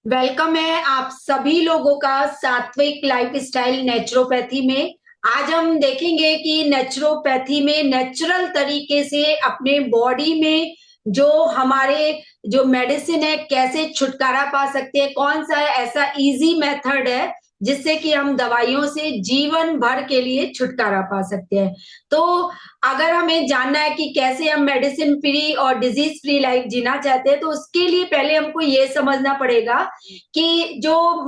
Welcome है आप सभी लोगों का सात्विक लाइफस्टाइल नेचुरोपैथी में। आज हम देखेंगे कि नेचुरोपैथी में नेचुरल तरीके से अपने बॉडी में जो हमारे जो मेडिसिन है कैसे छुटकारा पा सकते हैं, कौन सा ऐसा इजी मेथड है जिससे कि हम दवाइयों से जीवन भर के लिए छुटकारा पा सकते हैं। तो अगर हमें जानना है कि कैसे हम मेडिसिन फ्री और डिजीज फ्री लाइफ जीना चाहते हैं, तो उसके लिए पहले हमको ये समझना पड़ेगा कि जो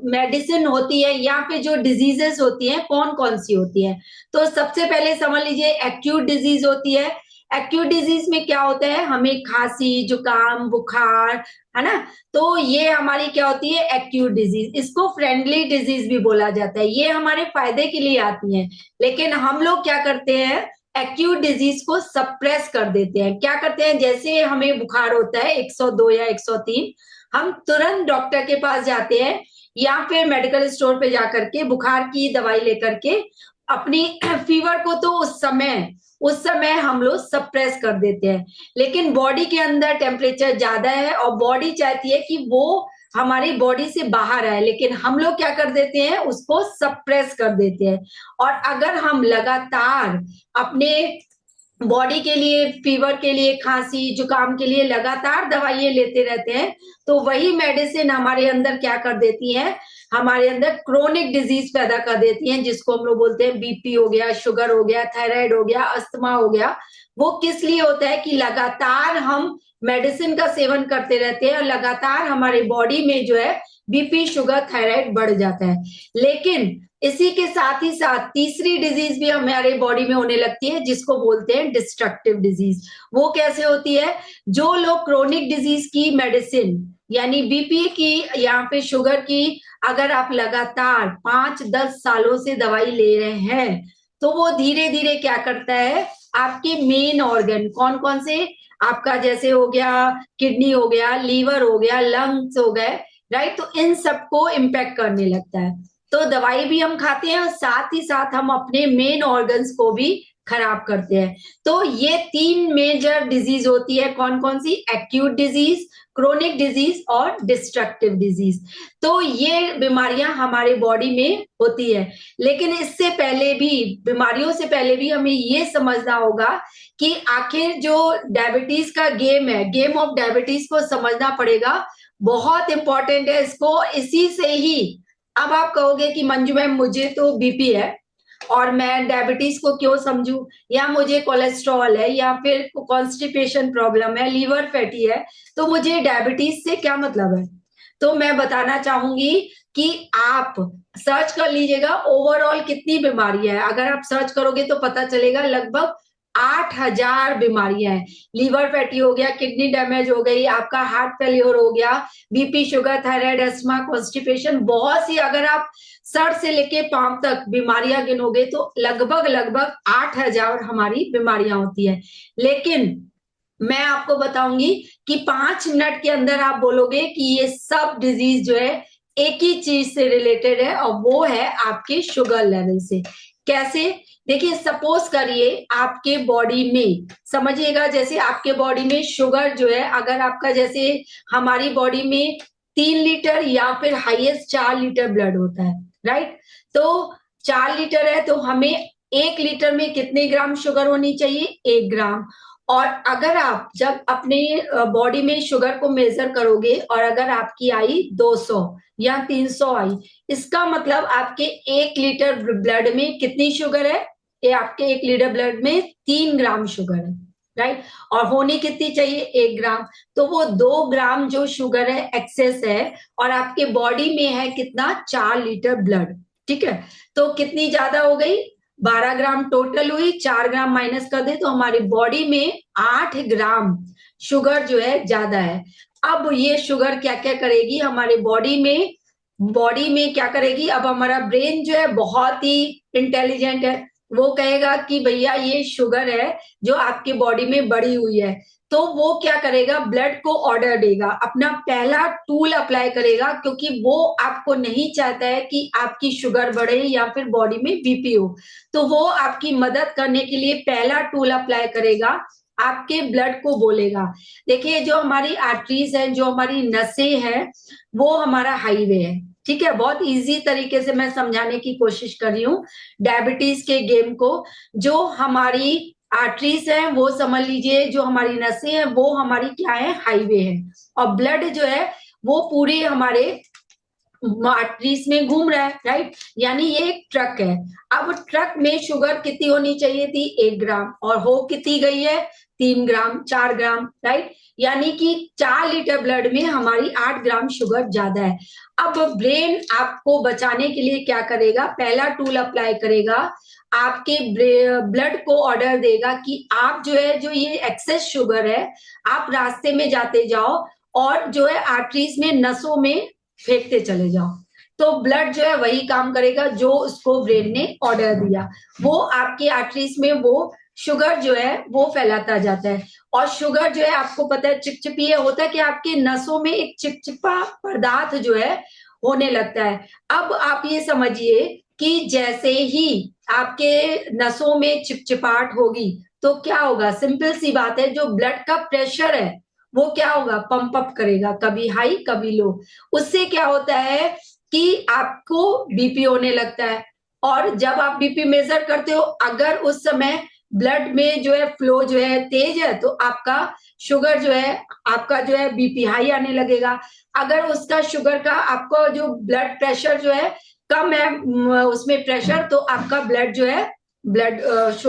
मेडिसिन होती है या फिर जो डिजीजेस होती हैं कौन कौन सी होती है। तो सबसे पहले समझ लीजिए एक्यूट डिजीज होती है। एक्यूट डिजीज में क्या होता है, हमें खांसी जुकाम बुखार, है ना। तो ये हमारी क्या होती है एक्यूट डिजीज। इसको फ्रेंडली डिजीज भी बोला जाता है, ये हमारे फायदे के लिए आती है। लेकिन हम लोग क्या करते हैं, एक्यूट डिजीज को सप्रेस कर देते हैं। क्या करते हैं, जैसे हमें बुखार होता है 102 या 103, हम तुरंत डॉक्टर के पास जाते हैं या फिर मेडिकल स्टोर पे जाकर के बुखार की दवाई लेकर के अपनी फीवर को तो उस समय हम लोग सप्रेस कर देते हैं। लेकिन बॉडी के अंदर टेम्परेचर ज्यादा है और बॉडी चाहती है कि वो हमारी बॉडी से बाहर आए, लेकिन हम लोग क्या कर देते हैं, उसको सप्रेस कर देते हैं। और अगर हम लगातार अपने बॉडी के लिए, फीवर के लिए, खांसी जुकाम के लिए लगातार दवाइयां लेते रहते हैं, तो वही मेडिसिन हमारे अंदर क्या कर देती है, हमारे अंदर क्रोनिक डिजीज पैदा कर देती हैं, जिसको हम लोग बोलते हैं बीपी हो गया, शुगर हो गया, थायराइड हो गया, अस्थमा हो गया। वो किस लिए होता है कि लगातार हम मेडिसिन का सेवन करते रहते हैं और लगातार हमारी बॉडी में जो है बीपी शुगर थायराइड बढ़ जाता है। लेकिन इसी के साथ ही साथ तीसरी डिजीज भी हमारे बॉडी में होने लगती है, जिसको बोलते हैं डिस्ट्रक्टिव डिजीज। वो कैसे होती है, जो लोग क्रोनिक डिजीज की मेडिसिन यानी बीपी की या फिर शुगर की अगर आप लगातार 5-10 सालों से दवाई ले रहे हैं, तो वो धीरे धीरे क्या करता है, आपके मेन ऑर्गन कौन कौन से, आपका जैसे हो गया किडनी हो गया, लीवर हो गया, लंग्स हो गए, राइट। तो इन सबको इम्पैक्ट करने लगता है। तो दवाई भी हम खाते हैं और साथ ही साथ हम अपने मेन ऑर्गन्स को भी खराब करते हैं। तो ये 3 मेजर डिजीज होती है, कौन कौन सी, एक्यूट डिजीज, क्रोनिक डिजीज और डिस्ट्रक्टिव डिजीज। तो ये बीमारियां हमारे बॉडी में होती है। लेकिन इससे पहले भी, बीमारियों से पहले भी हमें ये समझना होगा कि आखिर जो डायबिटीज का गेम है, गेम ऑफ डायबिटीज को समझना पड़ेगा। बहुत इंपॉर्टेंट है इसको, इसी से ही अब आप कहोगे कि मंजू मैम मुझे तो बीपी है और मैं डायबिटीज को क्यों समझूं, या मुझे कोलेस्ट्रॉल है या फिर कॉन्स्टिपेशन प्रॉब्लम है, लीवर फैटी है, तो मुझे डायबिटीज से क्या मतलब है। तो मैं बताना चाहूंगी कि आप सर्च कर लीजिएगा ओवरऑल कितनी बीमारियां हैं। अगर आप सर्च करोगे तो पता चलेगा लगभग 8,000 बीमारियां हैं। लीवर फैटी हो गया, किडनी डैमेज हो गई, आपका हार्ट फेल्योर हो गया, BP sugar thyroid asthma constipation, बहुत सी, अगर आप सर से लेके पांव तक बीमारियां गिनोगे तो लगभग लगभग 8,000 हमारी बीमारियां होती है। लेकिन मैं आपको बताऊंगी कि 5 मिनट के अंदर आप बोलोगे कि ये सब डिजीज जो है एक ही चीज से रिलेटेड है, और वो है आपके शुगर लेवल से। कैसे, देखिए सपोज करिए आपके बॉडी में, समझिएगा जैसे आपके बॉडी में शुगर जो है, अगर आपका जैसे हमारी बॉडी में 3 लीटर या फिर हाईएस्ट 4 लीटर ब्लड होता है, राइट। तो 4 लीटर है तो हमें 1 लीटर में कितने ग्राम शुगर होनी चाहिए, 1 ग्राम। और अगर आप जब अपने बॉडी में शुगर को मेजर करोगे और अगर आपकी आई 200 या 300 आई, इसका मतलब आपके 1 लीटर ब्लड में कितनी शुगर है, ये आपके 1 लीटर ब्लड में 3 ग्राम शुगर है, राइट। और होनी कितनी चाहिए, 1 ग्राम। तो वो 2 ग्राम जो शुगर है एक्सेस है, और आपके बॉडी में है कितना, 4 लीटर ब्लड, ठीक है। तो कितनी ज्यादा हो गई, 12 ग्राम टोटल हुई, 4 ग्राम माइनस कर दे तो हमारी बॉडी में 8 ग्राम शुगर जो है ज्यादा है। अब ये शुगर क्या क्या करेगी हमारे बॉडी में क्या करेगी, अब हमारा ब्रेन जो है बहुत ही इंटेलिजेंट है, वो कहेगा कि भैया ये शुगर है जो आपकी बॉडी में बढ़ी हुई है। तो वो क्या करेगा, ब्लड को ऑर्डर देगा, अपना पहला टूल अप्लाई करेगा, क्योंकि वो आपको नहीं चाहता है कि आपकी शुगर बढ़े या फिर बॉडी में बीपी हो। तो वो आपकी मदद करने के लिए पहला टूल अप्लाई करेगा, आपके ब्लड को बोलेगा। देखिए जो हमारी आर्टरीज है, जो हमारी नसें हैं, वो हमारा हाईवे है। ठीक है, बहुत इजी तरीके से मैं समझाने की कोशिश कर रही हूँ डायबिटीज के गेम को। जो हमारी आर्टरीज है वो समझ लीजिए, जो हमारी नसें हैं वो हमारी क्या है, हाईवे है। और ब्लड जो है वो पूरे हमारे आर्टरीज में घूम रहा है, राइट। यानी ये एक ट्रक है। अब ट्रक में शुगर कितनी होनी चाहिए थी, 1 ग्राम, और हो कितनी गई है, 3 ग्राम, 4 ग्राम, राइट। यानी कि 4 लीटर ब्लड में हमारी 8 ग्राम शुगर ज्यादा है। अब ब्रेन आपको बचाने के लिए क्या करेगा, पहला टूल अप्लाई करेगा, आपके ब्लड को ऑर्डर देगा कि आप जो है, जो ये एक्सेस शुगर है, आप रास्ते में जाते जाओ और जो है आर्टरीज में, नसों में फेंकते चले जाओ। तो ब्लड जो है वही काम करेगा जो उसको ब्रेन ने ऑर्डर दिया। वो आपकी आर्टरीज में वो शुगर जो है वो फैलाता जाता है। और शुगर जो है आपको पता है चिपचिपी है, होता है कि आपके नसों में एक चिपचिपा पदार्थ जो है होने लगता है। अब आप ये समझिए कि जैसे ही आपके नसों में चिपचिपाहट होगी तो क्या होगा, सिंपल सी बात है, जो ब्लड का प्रेशर है वो क्या होगा, पंप अप करेगा, कभी हाई कभी लो। उससे क्या होता है कि आपको बीपी होने लगता है। और जब आप बीपी मेजर करते हो, अगर उस समय ब्लड में जो है फ्लो जो है तेज है, तो आपका शुगर जो है, आपका जो है बीपी हाई आने लगेगा। अगर उसका शुगर का आपको जो ब्लड प्रेशर जो है कम है, उसमें प्रेशर, तो आपका ब्लड जो है, ब्लड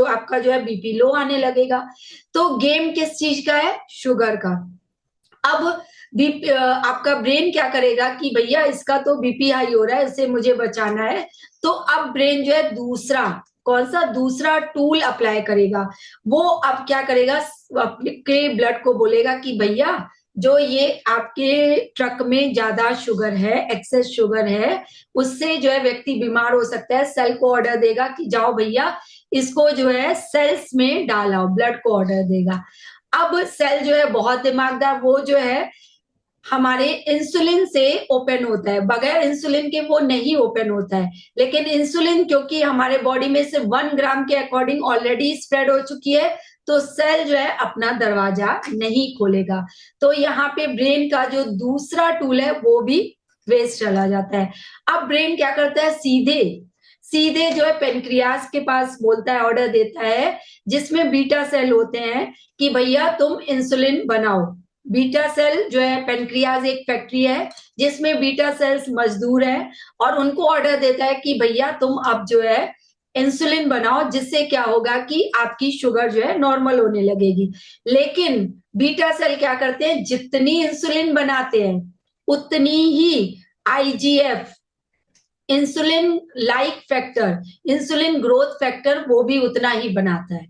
आपका जो है बीपी लो आने लगेगा। तो गेम किस चीज का है, शुगर का। अब आपका ब्रेन क्या करेगा कि भैया इसका तो बीपी हाई हो रहा है, इससे मुझे बचाना है। तो अब ब्रेन जो है दूसरा, कौन सा दूसरा टूल अप्लाई करेगा, वो अब क्या करेगा, आपके ब्लड को बोलेगा कि भैया जो ये आपके ट्रक में ज्यादा शुगर है, एक्सेस शुगर है, उससे जो है व्यक्ति बीमार हो सकता है। सेल को ऑर्डर देगा कि जाओ भैया इसको जो है सेल्स में डालाओ, ब्लड को ऑर्डर देगा। अब सेल जो है बहुत दिमागदार, वो जो है हमारे इंसुलिन से ओपन होता है, बगैर इंसुलिन के वो नहीं ओपन होता है। लेकिन इंसुलिन क्योंकि हमारे बॉडी में से 1 ग्राम के अकॉर्डिंग ऑलरेडी स्प्रेड हो चुकी है, तो सेल जो है अपना दरवाजा नहीं खोलेगा। तो यहाँ पे ब्रेन का जो दूसरा टूल है वो भी वेस्ट चला जाता है। अब ब्रेन क्या करता है, सीधे सीधे जो है पेनक्रियास के पास बोलता है, ऑर्डर देता है, जिसमें बीटा सेल होते हैं, कि भैया तुम इंसुलिन बनाओ। बीटा सेल जो है, पेनक्रियाज एक फैक्ट्री है जिसमें बीटा सेल्स मजदूर है, और उनको ऑर्डर देता है कि भैया तुम अब जो है इंसुलिन बनाओ, जिससे क्या होगा कि आपकी शुगर जो है नॉर्मल होने लगेगी। लेकिन बीटा सेल क्या करते हैं, जितनी इंसुलिन बनाते हैं उतनी ही IGF, insulin like factor, insulin growth factor, वो भी उतना ही बनाता है।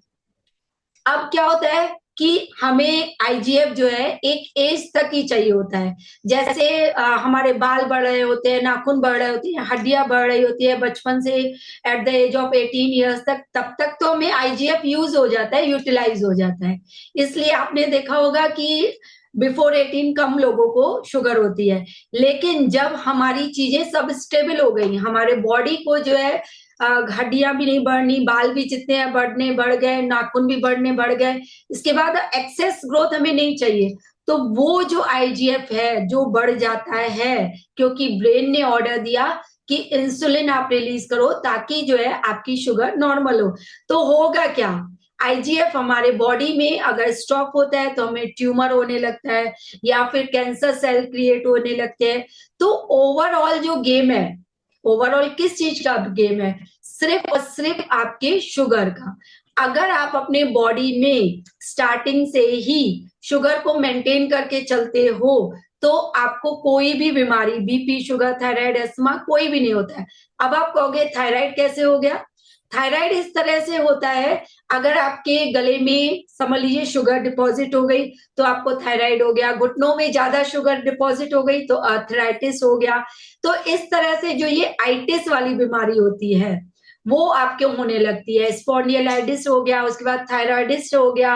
अब क्या होता है कि हमें आईजीएफ जो है एक एज तक ही चाहिए होता है। जैसे हमारे बाल बढ़ रहे होते हैं, नाखून बढ़ रहे होते हैं, हड्डियां बढ़ रही होती है बचपन से at the age of 18 years तक, तब तक तो हमें आईजीएफ यूज हो जाता है, यूटिलाइज हो जाता है। इसलिए आपने देखा होगा कि बिफोर 18 कम लोगों को शुगर होती है। लेकिन जब हमारी चीजें सब स्टेबल हो गई, हमारे बॉडी को जो है हड्डियां भी नहीं बढ़नी, बाल भी जितने हैं बढ़ने बढ़ गए, नाखून भी बढ़ने बढ़ गए, इसके बाद एक्सेस ग्रोथ हमें नहीं चाहिए, तो वो जो आईजीएफ है जो बढ़ जाता है, क्योंकि ब्रेन ने ऑर्डर दिया कि इंसुलिन आप रिलीज करो ताकि जो है आपकी शुगर नॉर्मल हो। तो होगा क्या, आईजीएफ हमारे बॉडी में अगर स्टॉक होता है तो हमें ट्यूमर होने लगता है, या फिर कैंसर सेल क्रिएट होने लगते हैं। तो ओवरऑल जो गेम है, ओवरऑल किस चीज का गेम है, सिर्फ और सिर्फ आपके शुगर का। अगर आप अपने बॉडी में स्टार्टिंग से ही शुगर को मेंटेन करके चलते हो, तो आपको कोई भी बीमारी, बीपी, शुगर, थायराइड, अस्थमा, कोई भी नहीं होता है। अब आप कहोगे थायराइड कैसे हो गया, थायराइड इस तरह से होता है, अगर आपके गले में समझ लीजिए शुगर डिपॉजिट हो गई तो आपको थायराइड हो गया, घुटनों में ज्यादा शुगर डिपॉजिट हो गई तो आर्थराइटिस हो गया। तो इस तरह से जो ये आइटिस वाली बीमारी होती है वो आपके होने लगती है। स्पॉन्डिलाइटिस हो गया, उसके बाद थायराइडिस हो गया,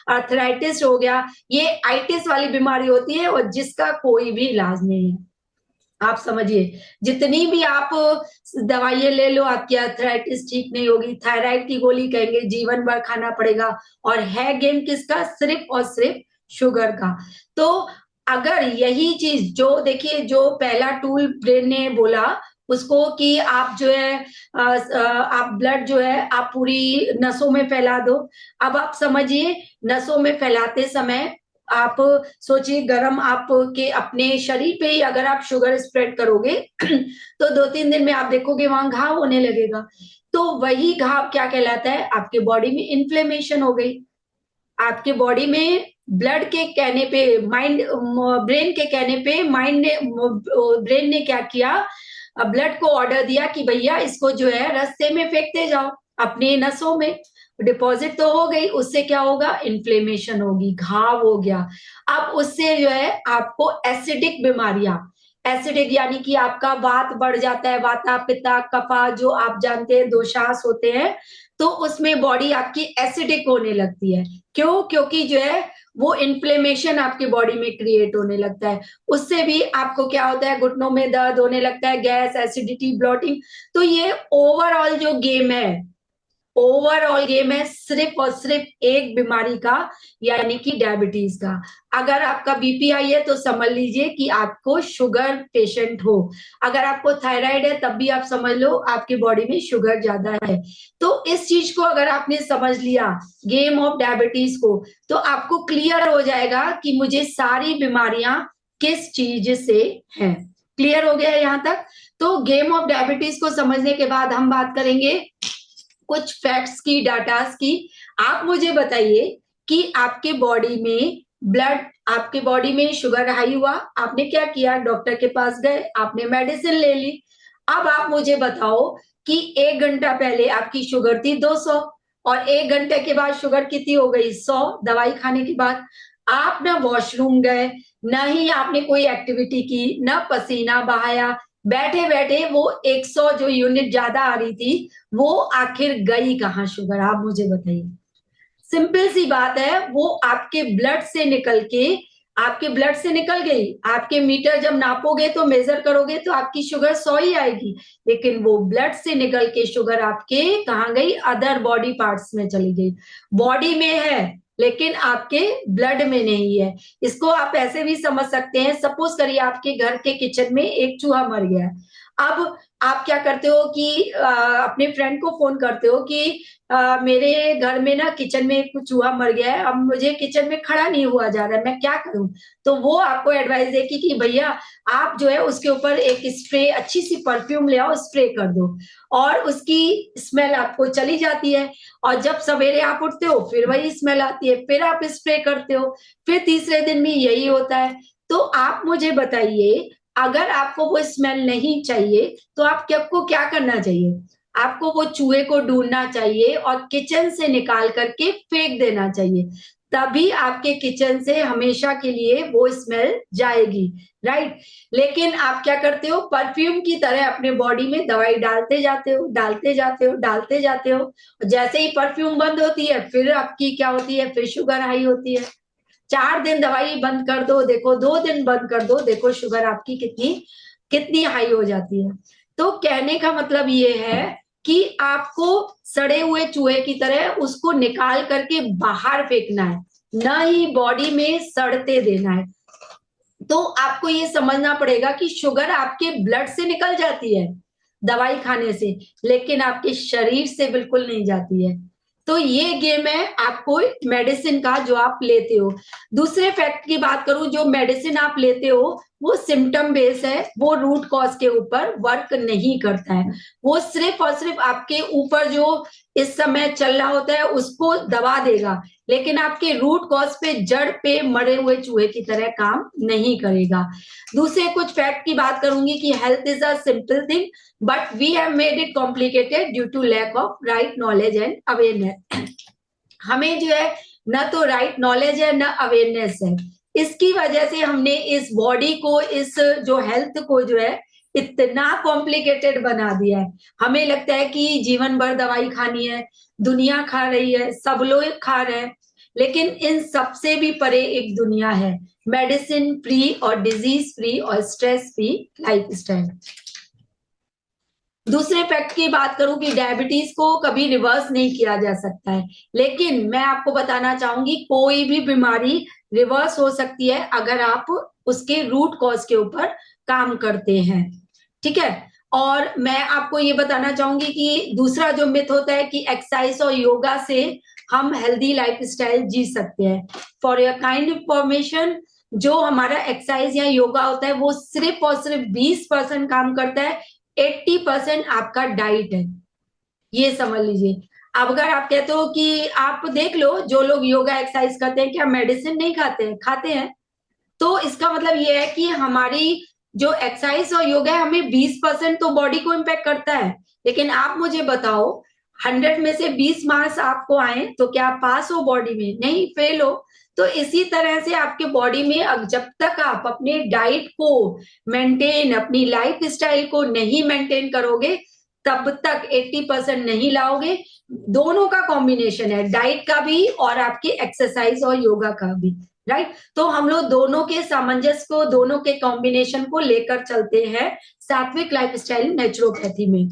आर्थराइटिस हो गया, ये आइटिस वाली बीमारी होती है और जिसका कोई भी इलाज नहीं है। आप समझिए, जितनी भी आप दवाइयाँ ले लो, आपकी आर्थराइटिस ठीक नहीं होगी, थायराइड की गोली कहेंगे जीवन भर खाना पड़ेगा, और है गेम किसका? सिर्फ़ और सिर्फ़ शुगर का। तो अगर यही चीज़ जो देखिए जो पहला टूल ब्रेन ने बोला उसको कि आप जो है आप ब्लड जो है आप पूरी नसों में फैला दो। अब आप समझिए नसों में फैलाते समय आप सोचिए गरम आपके अपने शरीर पे ही अगर आप शुगर स्प्रेड करोगे तो 2-3 दिन में आप देखोगे वहाँ घाव होने लगेगा। तो वही घाव क्या कहलाता है? आपके बॉडी में इन्फ्लेमेशन हो गई। आपके बॉडी में ब्लड के कहने पे ब्रेन के कहने पे ब्रेन ने क्या किया? ब्लड को ऑर्डर दिया कि भैया इसको जो है रास्ते में फेंकते जाओ, अपनी नसों में। डिपॉज़िट तो हो गई, उससे क्या होगा? इन्फ्लेमेशन होगी, घाव हो गया। अब उससे जो है आपको एसिडिक बीमारियाँ, एसिडिक यानी कि आपका वात बढ़ जाता है, वाता, पित्ता, कफा जो आप जानते हैं दोषास होते हैं, तो उसमें बॉडी आपकी एसिडिक होने लगती है। क्यों? क्योंकि जो है वो इन्फ्लेमेशन आपकी बॉडी में क्रिएट होने लगता है। उससे भी आपको क्या होता है? घुटनों में दर्द होने लगता है, गैस, एसिडिटी, ब्लॉटिंग। तो ये ओवरऑल जो गेम है, ओवरऑल गेम है सिर्फ और सिर्फ एक बीमारी का, यानी कि डायबिटीज का। अगर आपका बीपी हाई है तो समझ लीजिए कि आपको शुगर पेशेंट हो। अगर आपको थायराइड है तब भी आप समझ लो आपकी बॉडी में शुगर ज्यादा है। तो इस चीज को अगर आपने समझ लिया, गेम ऑफ डायबिटीज को, तो आपको क्लियर हो जाएगा कि मुझे सारी बीमारियां किस चीज से हैं। क्लियर हो गया है यहां तक? तो गेम ऑफ डायबिटीज को समझने के बाद हम बात करेंगे कुछ फैक्ट्स की, डाटास की। आप मुझे बताइए कि आपके बॉडी में ब्लड, आपके बॉडी में शुगर हाई हुआ, आपने क्या किया? डॉक्टर के पास गए, आपने मेडिसिन ले ली। अब आप मुझे बताओ कि 1 घंटा पहले आपकी शुगर थी 200 और 1 घंटे के बाद शुगर कितनी हो गई? 100 दवाई खाने के बाद। आप ना वॉशरूम गए, ना ही आपने कोई एक्टिविटी की, ना पसीना बहाया, बैठे-बैठे वो 100 जो यूनिट ज्यादा आ रही थी, वो आखिर गई कहाँ शुगर? आप मुझे बताइए। सिंपल सी बात है, वो आपके ब्लड से निकल गई। आपके मीटर जब नापोगे तो मेजर करोगे तो आपकी शुगर 100 ही आएगी, लेकिन वो ब्लड से निकल के शुगर आपके कहाँ गई? अदर बॉडी पार्ट्स में चली गई। बॉडी में है लेकिन आपके ब्लड में नहीं है। इसको आप ऐसे भी समझ सकते हैं, सपोज करिए आपके घर के किचन में एक चूहा मर गया है। अब आप क्या करते हो कि अपने फ्रेंड को फोन करते हो कि मेरे घर में ना किचन में एक चूहा मर गया है, अब मुझे किचन में खड़ा नहीं हुआ जा रहा है, मैं क्या करूं? तो वो आपको एडवाइस देगी कि भैया आप जो है उसके ऊपर एक स्प्रे, अच्छी सी परफ्यूम ले आओ, स्प्रे कर दो, और उसकी स्मेल आपको चली जाती है। और जब सवेरे आप उठते हो फिर वही स्मेल आती है, फिर आप स्प्रे करते हो, फिर तीसरे दिन भी यही होता है। तो आप मुझे बताइए, अगर आपको वो स्मेल नहीं चाहिए तो आपको क्या करना चाहिए? आपको वो चूहे को ढूंढना चाहिए और किचन से निकाल करके फेंक देना चाहिए। तभी आपके किचन से हमेशा के लिए वो स्मेल जाएगी, राइट? लेकिन आप क्या करते हो? परफ्यूम की तरह अपने बॉडी में दवाई डालते जाते हो, डालते जाते हो, डालते जाते हो। जैसे ही परफ्यूम बंद होती है फिर आपकी क्या होती है? फिर शुगर हाई होती है। 4 दिन दवाई बंद कर दो, देखो 2 दिन बंद कर दो, देखो शुगर आपकी कितनी कितनी हाई हो जाती है। तो कहने का मतलब ये है कि आपको सड़े हुए चूहे की तरह उसको निकाल करके बाहर फेंकना है, ना ही बॉडी में सड़ते देना है। तो आपको ये समझना पड़ेगा कि शुगर आपके ब्लड से निकल जाती है दवाई खाने से, लेकिन आपके शरीर से बिल्कुल नहीं जाती है। तो ये गेम है आपको मेडिसिन का जो आप लेते हो। दूसरे फैक्ट की बात करूं, जो मेडिसिन आप लेते हो वो सिम्टम बेस है, वो रूट कॉज के ऊपर वर्क नहीं करता है। वो सिर्फ और सिर्फ आपके ऊपर जो इस समय चल रहा होता है उसको दबा देगा, लेकिन आपके रूट कॉज पे, जड़ पे मरे हुए चूहे की तरह काम नहीं करेगा। दूसरे कुछ फैक्ट की बात करूंगी कि health is a simple thing but we have made it complicated due to lack of right knowledge and awareness. हमें जो है न तो राइट नॉलेज है न अवेयरनेस है, इसकी वजह से हमने इस बॉडी को, इस जो हेल्थ को जो है इतना कॉम्प्लिकेटेड बना दिया है। हमें लगता है कि जीवन भर दवाई खानी है, दुनिया खा रही है, सब लोग खा रहे हैं, लेकिन इन सबसे भी परे एक दुनिया है, मेडिसिन फ्री और डिजीज फ्री और स्ट्रेस फ्री लाइफ स्टाइल। दूसरे फैक्ट की बात करूं कि डायबिटीज को कभी रिवर्स नहीं किया जा सकता है, लेकिन मैं आपको बताना चाहूंगी कोई भी बीमारी रिवर्स हो सकती है अगर आप उसके रूट कॉज के ऊपर काम करते हैं, ठीक है। और मैं आपको ये बताना चाहूंगी कि दूसरा जो मिथ होता है कि एक्सरसाइज और योगा से हम हेल्दी लाइफ स्टाइल जी सकते हैं। फॉर योर काइंड इंफॉर्मेशन, जो हमारा एक्सरसाइज या योगा होता है वो सिर्फ और सिर्फ 20% काम करता है, 80% आपका डाइट है, ये समझ लीजिए। अब अगर आप कहते हो कि आप देख लो जो लोग योगा एक्सरसाइज करते हैं क्या मेडिसिन नहीं खाते हैं? खाते हैं। तो इसका मतलब ये है कि हमारी जो एक्सरसाइज और योगा है हमें 20% तो बॉडी को इम्पैक्ट करता है, लेकिन आप मुझे बताओ 100 में से 20 मार्क्स आपको आए तो क्या आप पास हो बॉडी में? नहीं, फेल हो। तो इसी तरह से आपके बॉडी में अब जब तक आप अपने डाइट को मेंटेन, अपनी लाइफ स्टाइल को नहीं मेंटेन करोगे तब तक 80% नहीं लाओगे। दोनों का कॉम्बिनेशन है, डाइट का भी और आपकी एक्सरसाइज और योगा का भी, राइट। तो हम लोग दोनों के सामंजस्य को, दोनों के कॉम्बिनेशन को लेकर चलते हैं सात्विक लाइफस्टाइल नेचुरोपैथी में।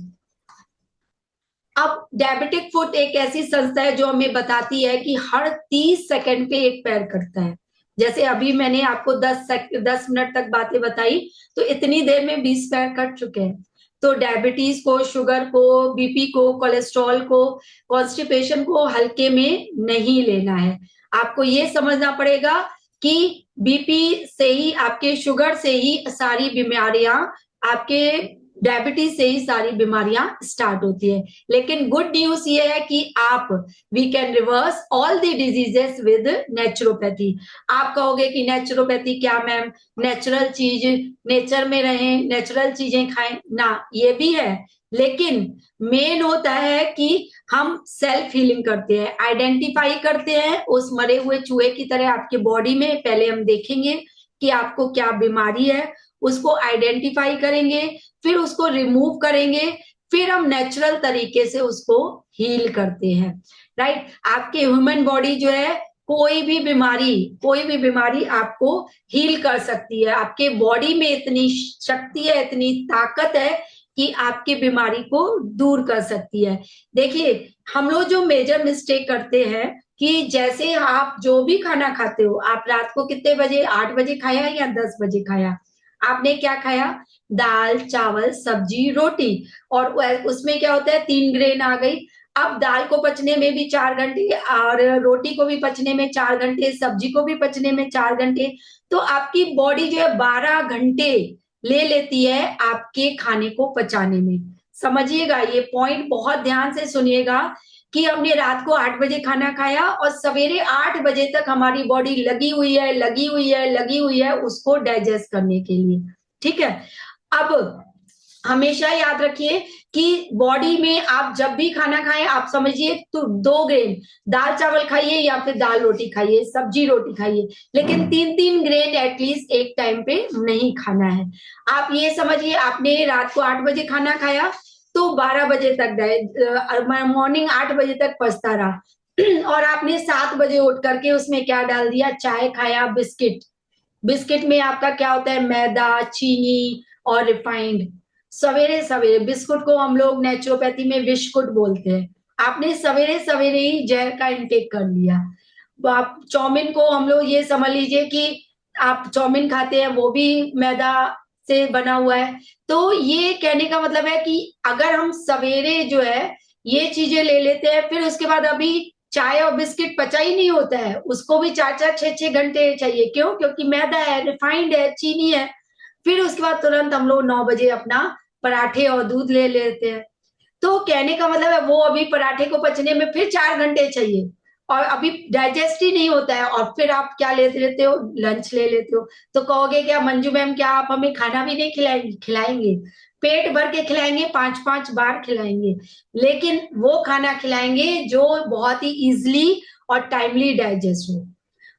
अब डायबिटिक फुट एक ऐसी संस्था है जो हमें बताती है कि हर 30 सेकंड पे एक पैर कटता है। जैसे अभी मैंने आपको 10 मिनट तक बातें बताई, तो इतनी देर में 20 पैर कट चुके हैं। तो डायबिटीज को, शुगर को, बीपी को, कोलेस्ट्रॉल को, कॉन्स्टिपेशन को हल्के में नहीं लेना है। आपको ये समझना पड़ेगा कि बीपी से ही, आपके शुगर से ही सारी बीमारियां, आपके डायबिटीज से ही सारी बीमारियां स्टार्ट होती है। लेकिन गुड न्यूज ये है कि आप, we can reverse all the diseases with naturopathy. आप कहोगे कि नेचुरोपैथी क्या मैम, नेचुरल चीज, नेचर में रहें, नेचुरल चीजें खाएं ना, ये भी है, लेकिन मेन होता है कि हम सेल्फ हीलिंग करते हैं, आइडेंटिफाई करते हैं उस मरे हुए चूहे की तरह आपके बॉडी में। पहले हम देखेंगे कि आपको क्या बीमारी है, उसको आइडेंटिफाई करेंगे, फिर उसको रिमूव करेंगे, फिर हम नेचुरल तरीके से उसको हील करते हैं, राइट। आपके ह्यूमन बॉडी जो है, कोई भी बीमारी आपको हील कर सकती है। आपके बॉडी में इतनी शक्ति है, इतनी ताकत है कि आपकी बीमारी को दूर कर सकती है। देखिए, हम लोग जो मेजर मिस्टेक करते हैं कि जैसे आप जो भी खाना खाते हो, आप रात को कितने बजे, 8 बजे खाया या 10 बजे खाया? आपने क्या खाया? दाल, चावल, सब्जी, रोटी, और उसमें क्या होता है, 3 ग्रेन आ गई। अब दाल को पचने में भी 4 घंटे और रोटी को भी पचने में 4 घंटे, सब्जी को भी पचने में 4 घंटे, तो आपकी बॉडी जो है 12 घंटे ले लेती है आपके खाने को पचाने में। समझिएगा, ये पॉइंट बहुत ध्यान से सुनिएगा कि हमने रात को 8 बजे खाना खाया और सवेरे 8 बजे तक हमारी बॉडी लगी हुई है उसको डाइजेस्ट करने के लिए, ठीक है। अब हमेशा याद रखिए कि बॉडी में आप जब भी खाना खाएं, आप समझिए तो 2 ग्रेन, दाल चावल खाइए या फिर दाल रोटी खाइए, सब्जी रोटी खाइए, लेकिन 3-3 ग्रेन एटलीस्ट एक टाइम पे नहीं खाना है। आप ये समझिए, आपने रात को 8 बजे खाना खाया तो 12 बजे तक, मॉर्निंग 8 बजे तक पचता रहा और आपने 7 बजे उठ करके उसमें क्या डाल दिया? चाय खाया, बिस्किट। बिस्किट में आपका क्या होता है? मैदा, चीनी और रिफाइंड। सवेरे सवेरे बिस्कुट को हम लोग नेचुरोपैथी में विस्कुट बोलते हैं। आपने सवेरे सवेरे ही जहर का इंटेक कर लिया। आप चाउमीन को, हम लोग ये समझ लीजिए कि आप चाउमीन खाते हैं, वो भी मैदा से बना हुआ है। तो ये कहने का मतलब है कि अगर हम सवेरे जो है ये चीजें ले लेते हैं, फिर उसके बाद अभी चाय और बिस्किट पचा ही नहीं होता है, उसको भी 4-4, 6-6 घंटे चाहिए। क्यों? क्योंकि मैदा है, रिफाइंड है, चीनी है। फिर उसके बाद तुरंत हम लोग 9 बजे अपना पराठे और दूध ले लेते हैं। तो कहने का मतलब है वो अभी पराठे को पचने में फिर 4 घंटे चाहिए और अभी डाइजेस्ट ही नहीं होता है, और फिर आप क्या ले लेते हो? लंच ले लेते हो। तो कहोगे क्या मंजू मैम, क्या आप हमें खाना भी नहीं खिलाएंगे? खिलाएंगे, पेट भर के खिलाएंगे, 5-5 बार खिलाएंगे, लेकिन वो खाना खिलाएंगे जो बहुत ही इजिली और टाइमली डाइजेस्ट हो।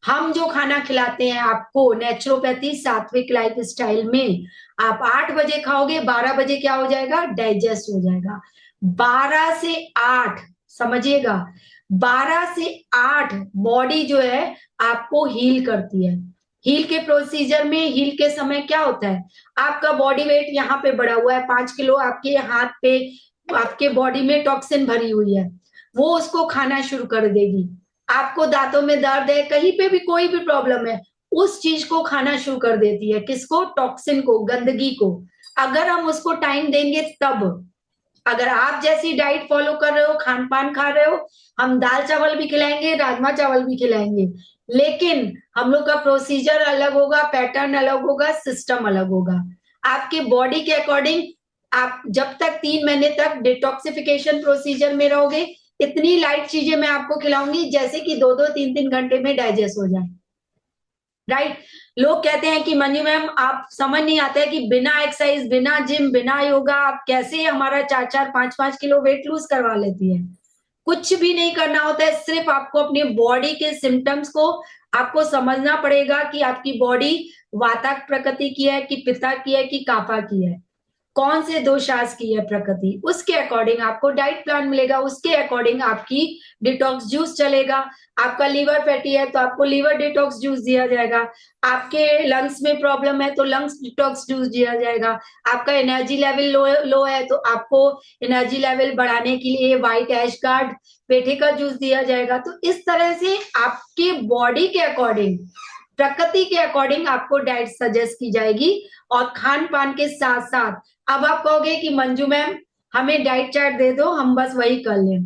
हम जो खाना खिलाते हैं आपको नेचुरोपैथी सात्विक लाइफ स्टाइल में, आप 8 बजे खाओगे, 12 बजे क्या हो जाएगा? डाइजेस्ट हो जाएगा। 12 से 8, समझिएगा, 12 से 8 बॉडी जो है आपको हील करती है। हील के प्रोसीजर में, हील के समय क्या होता है, आपका बॉडी वेट यहाँ पे बढ़ा हुआ है 5 किलो, आपके हाथ पे आपके बॉडी में टॉक्सिन भरी हुई है, वो उसको खाना शुरू कर देगी। आपको दांतों में दर्द है, कहीं पे भी कोई भी प्रॉब्लम है, उस चीज को खाना शुरू कर देती है। किसको? टॉक्सिन को, गंदगी को। अगर हम उसको टाइम देंगे तब, अगर आप जैसी डाइट फॉलो कर रहे हो, खान पान खा रहे हो, हम दाल चावल भी खिलाएंगे, राजमा चावल भी खिलाएंगे, लेकिन हम लोग का प्रोसीजर अलग होगा, पैटर्न अलग होगा, सिस्टम अलग होगा। आपके बॉडी के अकॉर्डिंग आप जब तक 3 महीने तक डिटॉक्सिफिकेशन प्रोसीजर में रहोगे, इतनी लाइट चीजें मैं आपको खिलाऊंगी जैसे कि 2-2 3-3 घंटे में डाइजेस्ट हो जाए। राइट? लोग कहते हैं कि मंजू मैम आप समझ नहीं आता है कि बिना एक्सरसाइज, बिना जिम, बिना योगा आप कैसे हमारा 4-4 5-5 किलो वेट लूज करवा लेती है। कुछ भी नहीं करना होता है, सिर्फ आपको अपनी बॉडी के सिम्टम्स को आपको समझना पड़ेगा कि आपकी बॉडी वाता प्रकृति की है कि पित्ता की है कि कापा की है, कौन से दोषास की है प्रकृति, उसके अकॉर्डिंग आपको डाइट प्लान मिलेगा, उसके अकॉर्डिंग आपकी डिटॉक्स जूस चलेगा। आपका लीवर फैटी है तो आपको लीवर डिटॉक्स जूस दिया जाएगा, आपके लंग्स में प्रॉब्लम है तो लंग्स डिटॉक्स जूस दिया जाएगा, आपका एनर्जी लेवल लो है तो आपको एनर्जी लेवल बढ़ाने के लिए व्हाइट ऐश गार्ड पेठे का जूस दिया जाएगा। तो इस तरह से आपके बॉडी के अकॉर्डिंग, प्रकृति के अकॉर्डिंग आपको डाइट सजेस्ट की जाएगी। और खान पान के साथ साथ अब आप कहोगे कि मंजू मैम हमें डाइट चार्ट दे दो, हम बस वही कर लें,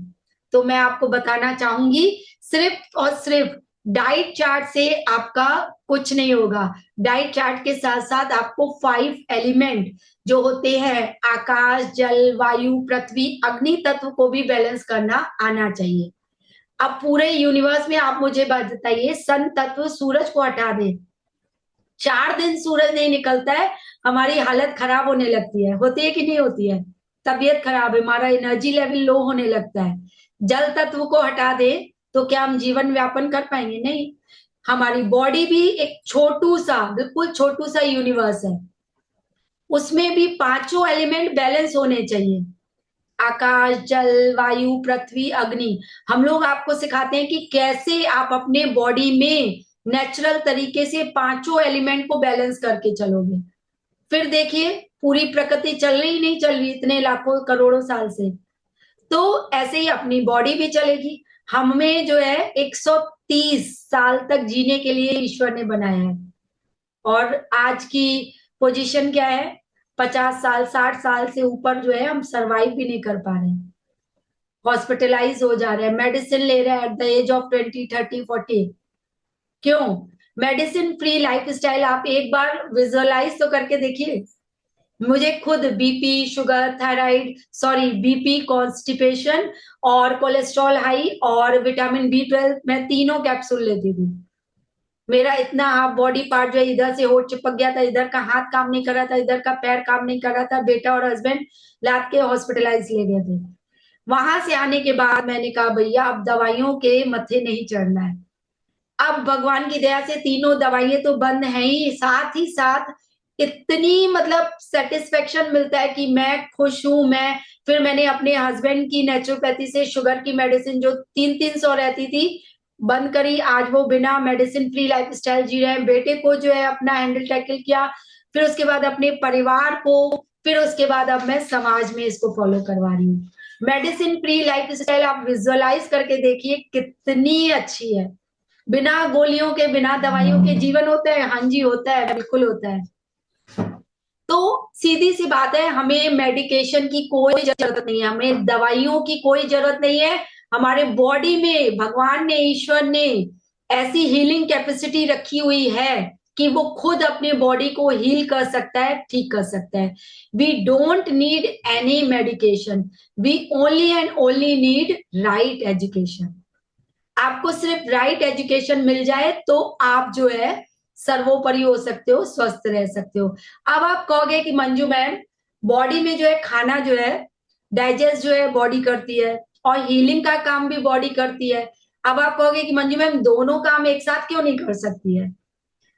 तो मैं आपको बताना चाहूंगी सिर्फ और सिर्फ डाइट चार्ट से आपका कुछ नहीं होगा। डाइट चार्ट के साथ साथ आपको 5 एलिमेंट जो होते हैं, आकाश, जल, वायु, पृथ्वी, अग्नि तत्व को भी बैलेंस करना आना चाहिए। अब पूरे यूनिवर्स में आप मुझे बात बताइए, सन तत्व सूरज को हटा दे, 4 दिन सूरज नहीं निकलता है, हमारी हालत खराब होने लगती है, होती है कि नहीं होती है? तबीयत खराब है, हमारा एनर्जी लेवल लो होने लगता है। जल तत्व को हटा दे तो क्या हम जीवन व्यापन कर पाएंगे? नहीं। हमारी बॉडी भी एक छोटू सा, बिल्कुल छोटू सा यूनिवर्स है, उसमें भी पांचों एलिमेंट बैलेंस होने चाहिए, आकाश, जल, वायु, पृथ्वी, अग्नि। हम लोग आपको सिखाते हैं कि कैसे आप अपने बॉडी में नेचुरल तरीके से पांचों एलिमेंट को बैलेंस करके चलोगे। फिर देखिए पूरी प्रकृति चल रही नहीं चल रही इतने लाखों करोड़ों साल से, तो ऐसे ही अपनी बॉडी भी चलेगी। हमें जो है 130 साल तक जीने के लिए ईश्वर ने बनाया है, और आज की पोजीशन क्या है, 50 साल 60 साल से ऊपर जो है हम सरवाइव भी नहीं कर पा रहे हैं, हॉस्पिटलाइज हो जा रहे हैं, मेडिसिन ले रहे हैं एट द एज ऑफ 20 30 40। क्यों? मेडिसिन फ्री लाइफस्टाइल आप एक बार विजुअलाइज तो करके देखिए। मुझे खुद BP, sugar, thyroid, sorry BP, constipation और कोलेस्ट्रॉल हाई और विटामिन B12 मैं तीनों कैप्सूल लेती थी। मेरा इतना हाफ बॉडी पार्ट जो है, इधर से होठ चिपक गया था, इधर का हाथ काम नहीं कर रहा था, इधर का पैर काम नहीं कर रहा था, बेटा और हस्बैंड लाद के हॉस्पिटलाइज ले गए थे। वहां से आने के बाद मैंने कहा भैया अब दवाइयों के मथे नहीं चढ़ना है। अब भगवान की दया से तीनों दवाइयां तो बंद है ही साथ इतनी मतलब सेटिस्फेक्शन मिलता है कि मैं खुश हूं। मैं फिर मैंने अपने हस्बैंड की नेचुरोपैथी से शुगर की मेडिसिन जो 300-300 रहती थी बंद करी, आज वो बिना मेडिसिन फ्री लाइफस्टाइल जी रहे हैं। बेटे को जो है अपना हैंडल टैकल किया, फिर उसके बाद अपने परिवार को, फिर उसके बाद अब मैं समाज में इसको फॉलो करवा रही हूँ। मेडिसिन फ्री लाइफस्टाइल आप विजुअलाइज करके देखिए कितनी अच्छी है। बिना गोलियों के, बिना दवाइयों के जीवन होता है? हाँ जी होता है, बिल्कुल होता है। तो सीधी सी बात है, हमें मेडिकेशन की कोई जरूरत नहीं है, हमें दवाइयों की कोई जरूरत नहीं है। हमारे बॉडी में भगवान ने, ईश्वर ने ऐसी हीलिंग कैपेसिटी रखी हुई है कि वो खुद अपने बॉडी को हील कर सकता है, ठीक कर सकता है। We don't need any medication, we only and only need right education. आपको सिर्फ राइट एजुकेशन मिल जाए तो आप जो है सर्वोपरि हो सकते हो, स्वस्थ रह सकते हो। अब आप कहोगे कि मंजू मैम बॉडी में जो है खाना जो है डाइजेस्ट जो है बॉडी करती है और हीलिंग का काम भी बॉडी करती है। अब आप कहोगे कि मंजू मैम दोनों काम एक साथ क्यों नहीं कर सकती है?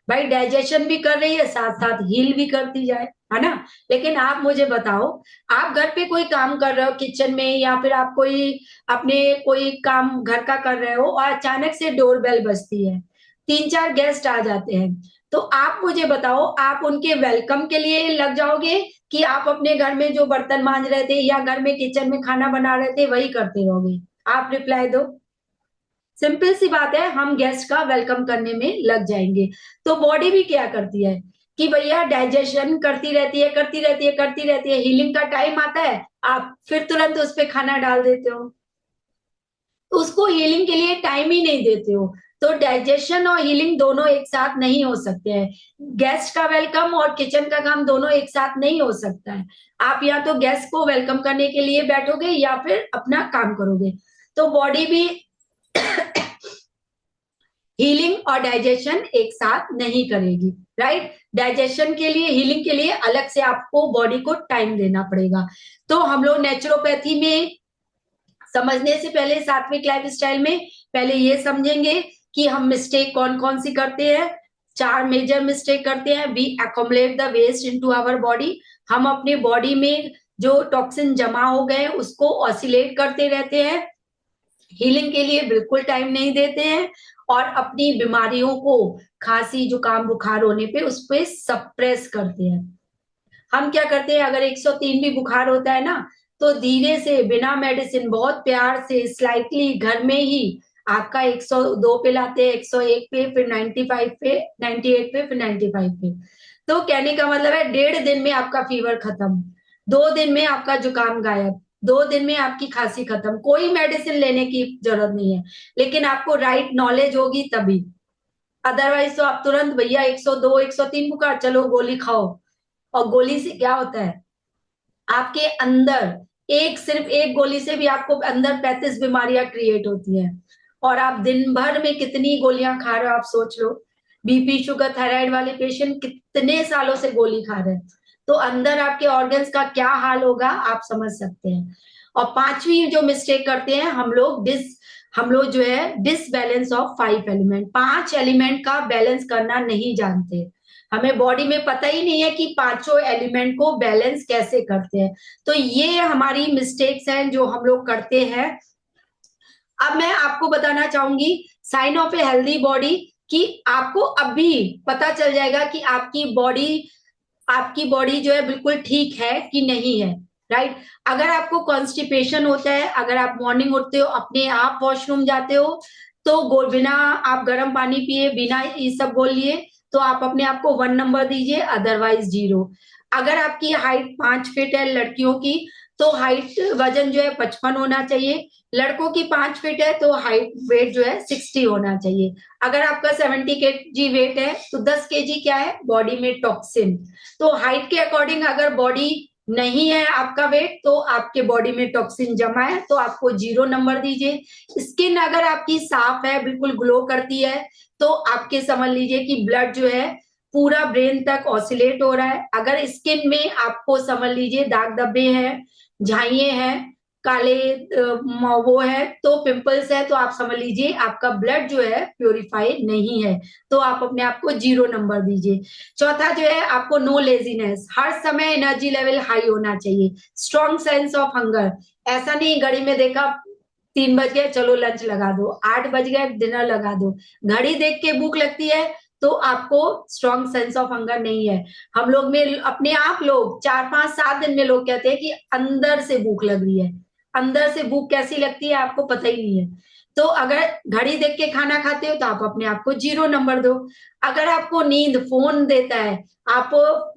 भाई डाइजेशन भी कर रही है, साथ साथ हील भी करती जाए, है ना। लेकिन आप मुझे बताओ, आप घर पे कोई काम कर रहे हो किचन में, या फिर आप कोई अपने कोई काम घर का कर रहे हो और अचानक से डोर बेल बजती है, 3-4 गेस्ट आ जाते हैं, तो आप मुझे बताओ, आप उनके वेलकम के लिए लग जाओगे कि आप अपने घर में जो बर्तन मांज रहे थे या घर में किचन में खाना बना रहे थे वही करते रहोगे? आप रिप्लाई दो। सिंपल सी बात है, हम गेस्ट का वेलकम करने में लग जाएंगे। तो बॉडी भी क्या करती है कि भैया डाइजेशन करती रहती है, करती रहती है, करती रहती है, हीलिंग का टाइम आता है, आप फिर तुरंत उस पे खाना डाल देते हो, तो उसको हीलिंग के लिए टाइम ही नहीं देते हो। तो डाइजेशन और हीलिंग दोनों एक साथ नहीं हो सकते हैं। गेस्ट का वेलकम और किचन का काम दोनों एक साथ नहीं हो सकता है। आप या तो गेस्ट को वेलकम करने के लिए बैठोगे या फिर अपना काम करोगे। तो बॉडी भी हीलिंग और डाइजेशन एक साथ नहीं करेगी, राइट। डाइजेशन के लिए, हीलिंग के लिए अलग से आपको बॉडी को टाइम देना पड़ेगा। तो हम लोग नेचुरोपैथी में समझने से पहले, सात्विक लाइफ स्टाइल में पहले ये समझेंगे कि हम मिस्टेक कौन कौन सी करते हैं। 4 मेजर मिस्टेक करते हैं। We accomolate the waste into our body. हम अपने बॉडी में जो टॉक्सिन जमा हो गए उसको ऑसिलेट करते रहते हैं, हीलिंग के लिए बिल्कुल टाइम नहीं देते हैं, और अपनी बीमारियों को, खांसी जुकाम बुखार होने पे उस पे सप्रेस करते हैं। हम क्या करते हैं, अगर 103 भी बुखार होता है ना, तो धीरे से बिना मेडिसिन बहुत प्यार से स्लाइटली घर में ही आपका 102 पे लाते हैं, 101 पे, फिर 95 पे, 98 पे, फिर 95 पे। तो कहने का मतलब है 1.5 दिन में आपका फीवर खत्म, 2 दिन में आपका जुकाम गायब, 2 दिन में आपकी खांसी खत्म, कोई मेडिसिन लेने की जरूरत नहीं है। लेकिन आपको राइट नॉलेज होगी तभी, अदरवाइज तो आप तुरंत भैया 102 103 बुखार, चलो गोली खाओ। और गोली से क्या होता है, आपके अंदर एक, सिर्फ एक गोली से भी आपको अंदर 35 बीमारियां क्रिएट होती हैं। और आप दिन भर में कितनी गोलियां खा रहे हो, आप सोच लो। बीपी शुगर थायराइड वाले पेशेंट कितने सालों से गोली खा रहे हैं, तो अंदर आपके ऑर्गन्स का क्या हाल होगा आप समझ सकते हैं। और पांचवी जो मिस्टेक करते हैं हम लोग जो है डिसबैलेंस ऑफ 5 एलिमेंट, 5 एलिमेंट का बैलेंस करना नहीं जानते। हमें बॉडी में पता ही नहीं है कि पांचों एलिमेंट को बैलेंस कैसे करते हैं। तो ये हमारी मिस्टेक्स हैं जो हम लोग करते हैं। अब मैं आपको बताना चाहूंगी sign of a healthy body, कि आपको अभी पता चल जाएगा कि आपकी बॉडी जो है बिल्कुल ठीक है कि नहीं है, राइट। अगर आपको कॉन्स्टिपेशन होता है, अगर आप मॉर्निंग उठते हो अपने आप वॉशरूम जाते हो, तो बिना आप गर्म पानी पिए, बिना ये सब बोल लिए, तो आप अपने आप को 1 नंबर दीजिए, अदरवाइज 0। अगर आपकी हाइट 5 फीट है लड़कियों की, तो हाइट वजन जो है 55 होना चाहिए। लड़कों की 5 फीट है तो हाइट वेट जो है 60 होना चाहिए। अगर आपका 70 kg वेट है तो 10 kg क्या है बॉडी में टॉक्सिन। तो हाइट के अकॉर्डिंग अगर बॉडी नहीं है आपका वेट, तो आपके बॉडी में टॉक्सिन जमा है, तो आपको 0 नंबर दीजिए। स्किन अगर आपकी साफ है, बिल्कुल ग्लो करती है, तो आपके समझ लीजिए कि ब्लड जो है पूरा ब्रेन तक ऑसिलेट हो रहा है। अगर स्किन में आपको समझ लीजिए दाग धब्बे हैं, झाइये हैं, काले वो है, तो पिंपल्स है, तो आप समझ लीजिए आपका ब्लड जो है प्योरीफाई नहीं है, तो आप अपने आप को 0 नंबर दीजिए। चौथा जो है आपको नो लेजीनेस, हर समय एनर्जी लेवल हाई होना चाहिए। स्ट्रॉन्ग सेंस ऑफ हंगर, ऐसा नहीं घड़ी में देखा 3 बज गए चलो लंच लगा दो, 8 बज गए डिनर लगा दो, घड़ी देख के भूख लगती है तो आपको स्ट्रॉन्ग सेंस ऑफ हंगर नहीं है। हम लोग में अपने आप लोग 4 5 7 दिन में लोग कहते हैं कि अंदर से भूख लग रही है। अंदर से भूख कैसी लगती है आपको पता ही नहीं है। तो अगर घड़ी देख के खाना खाते हो तो आप अपने आप को 0 नंबर दो। अगर आपको नींद फोन देता है, आप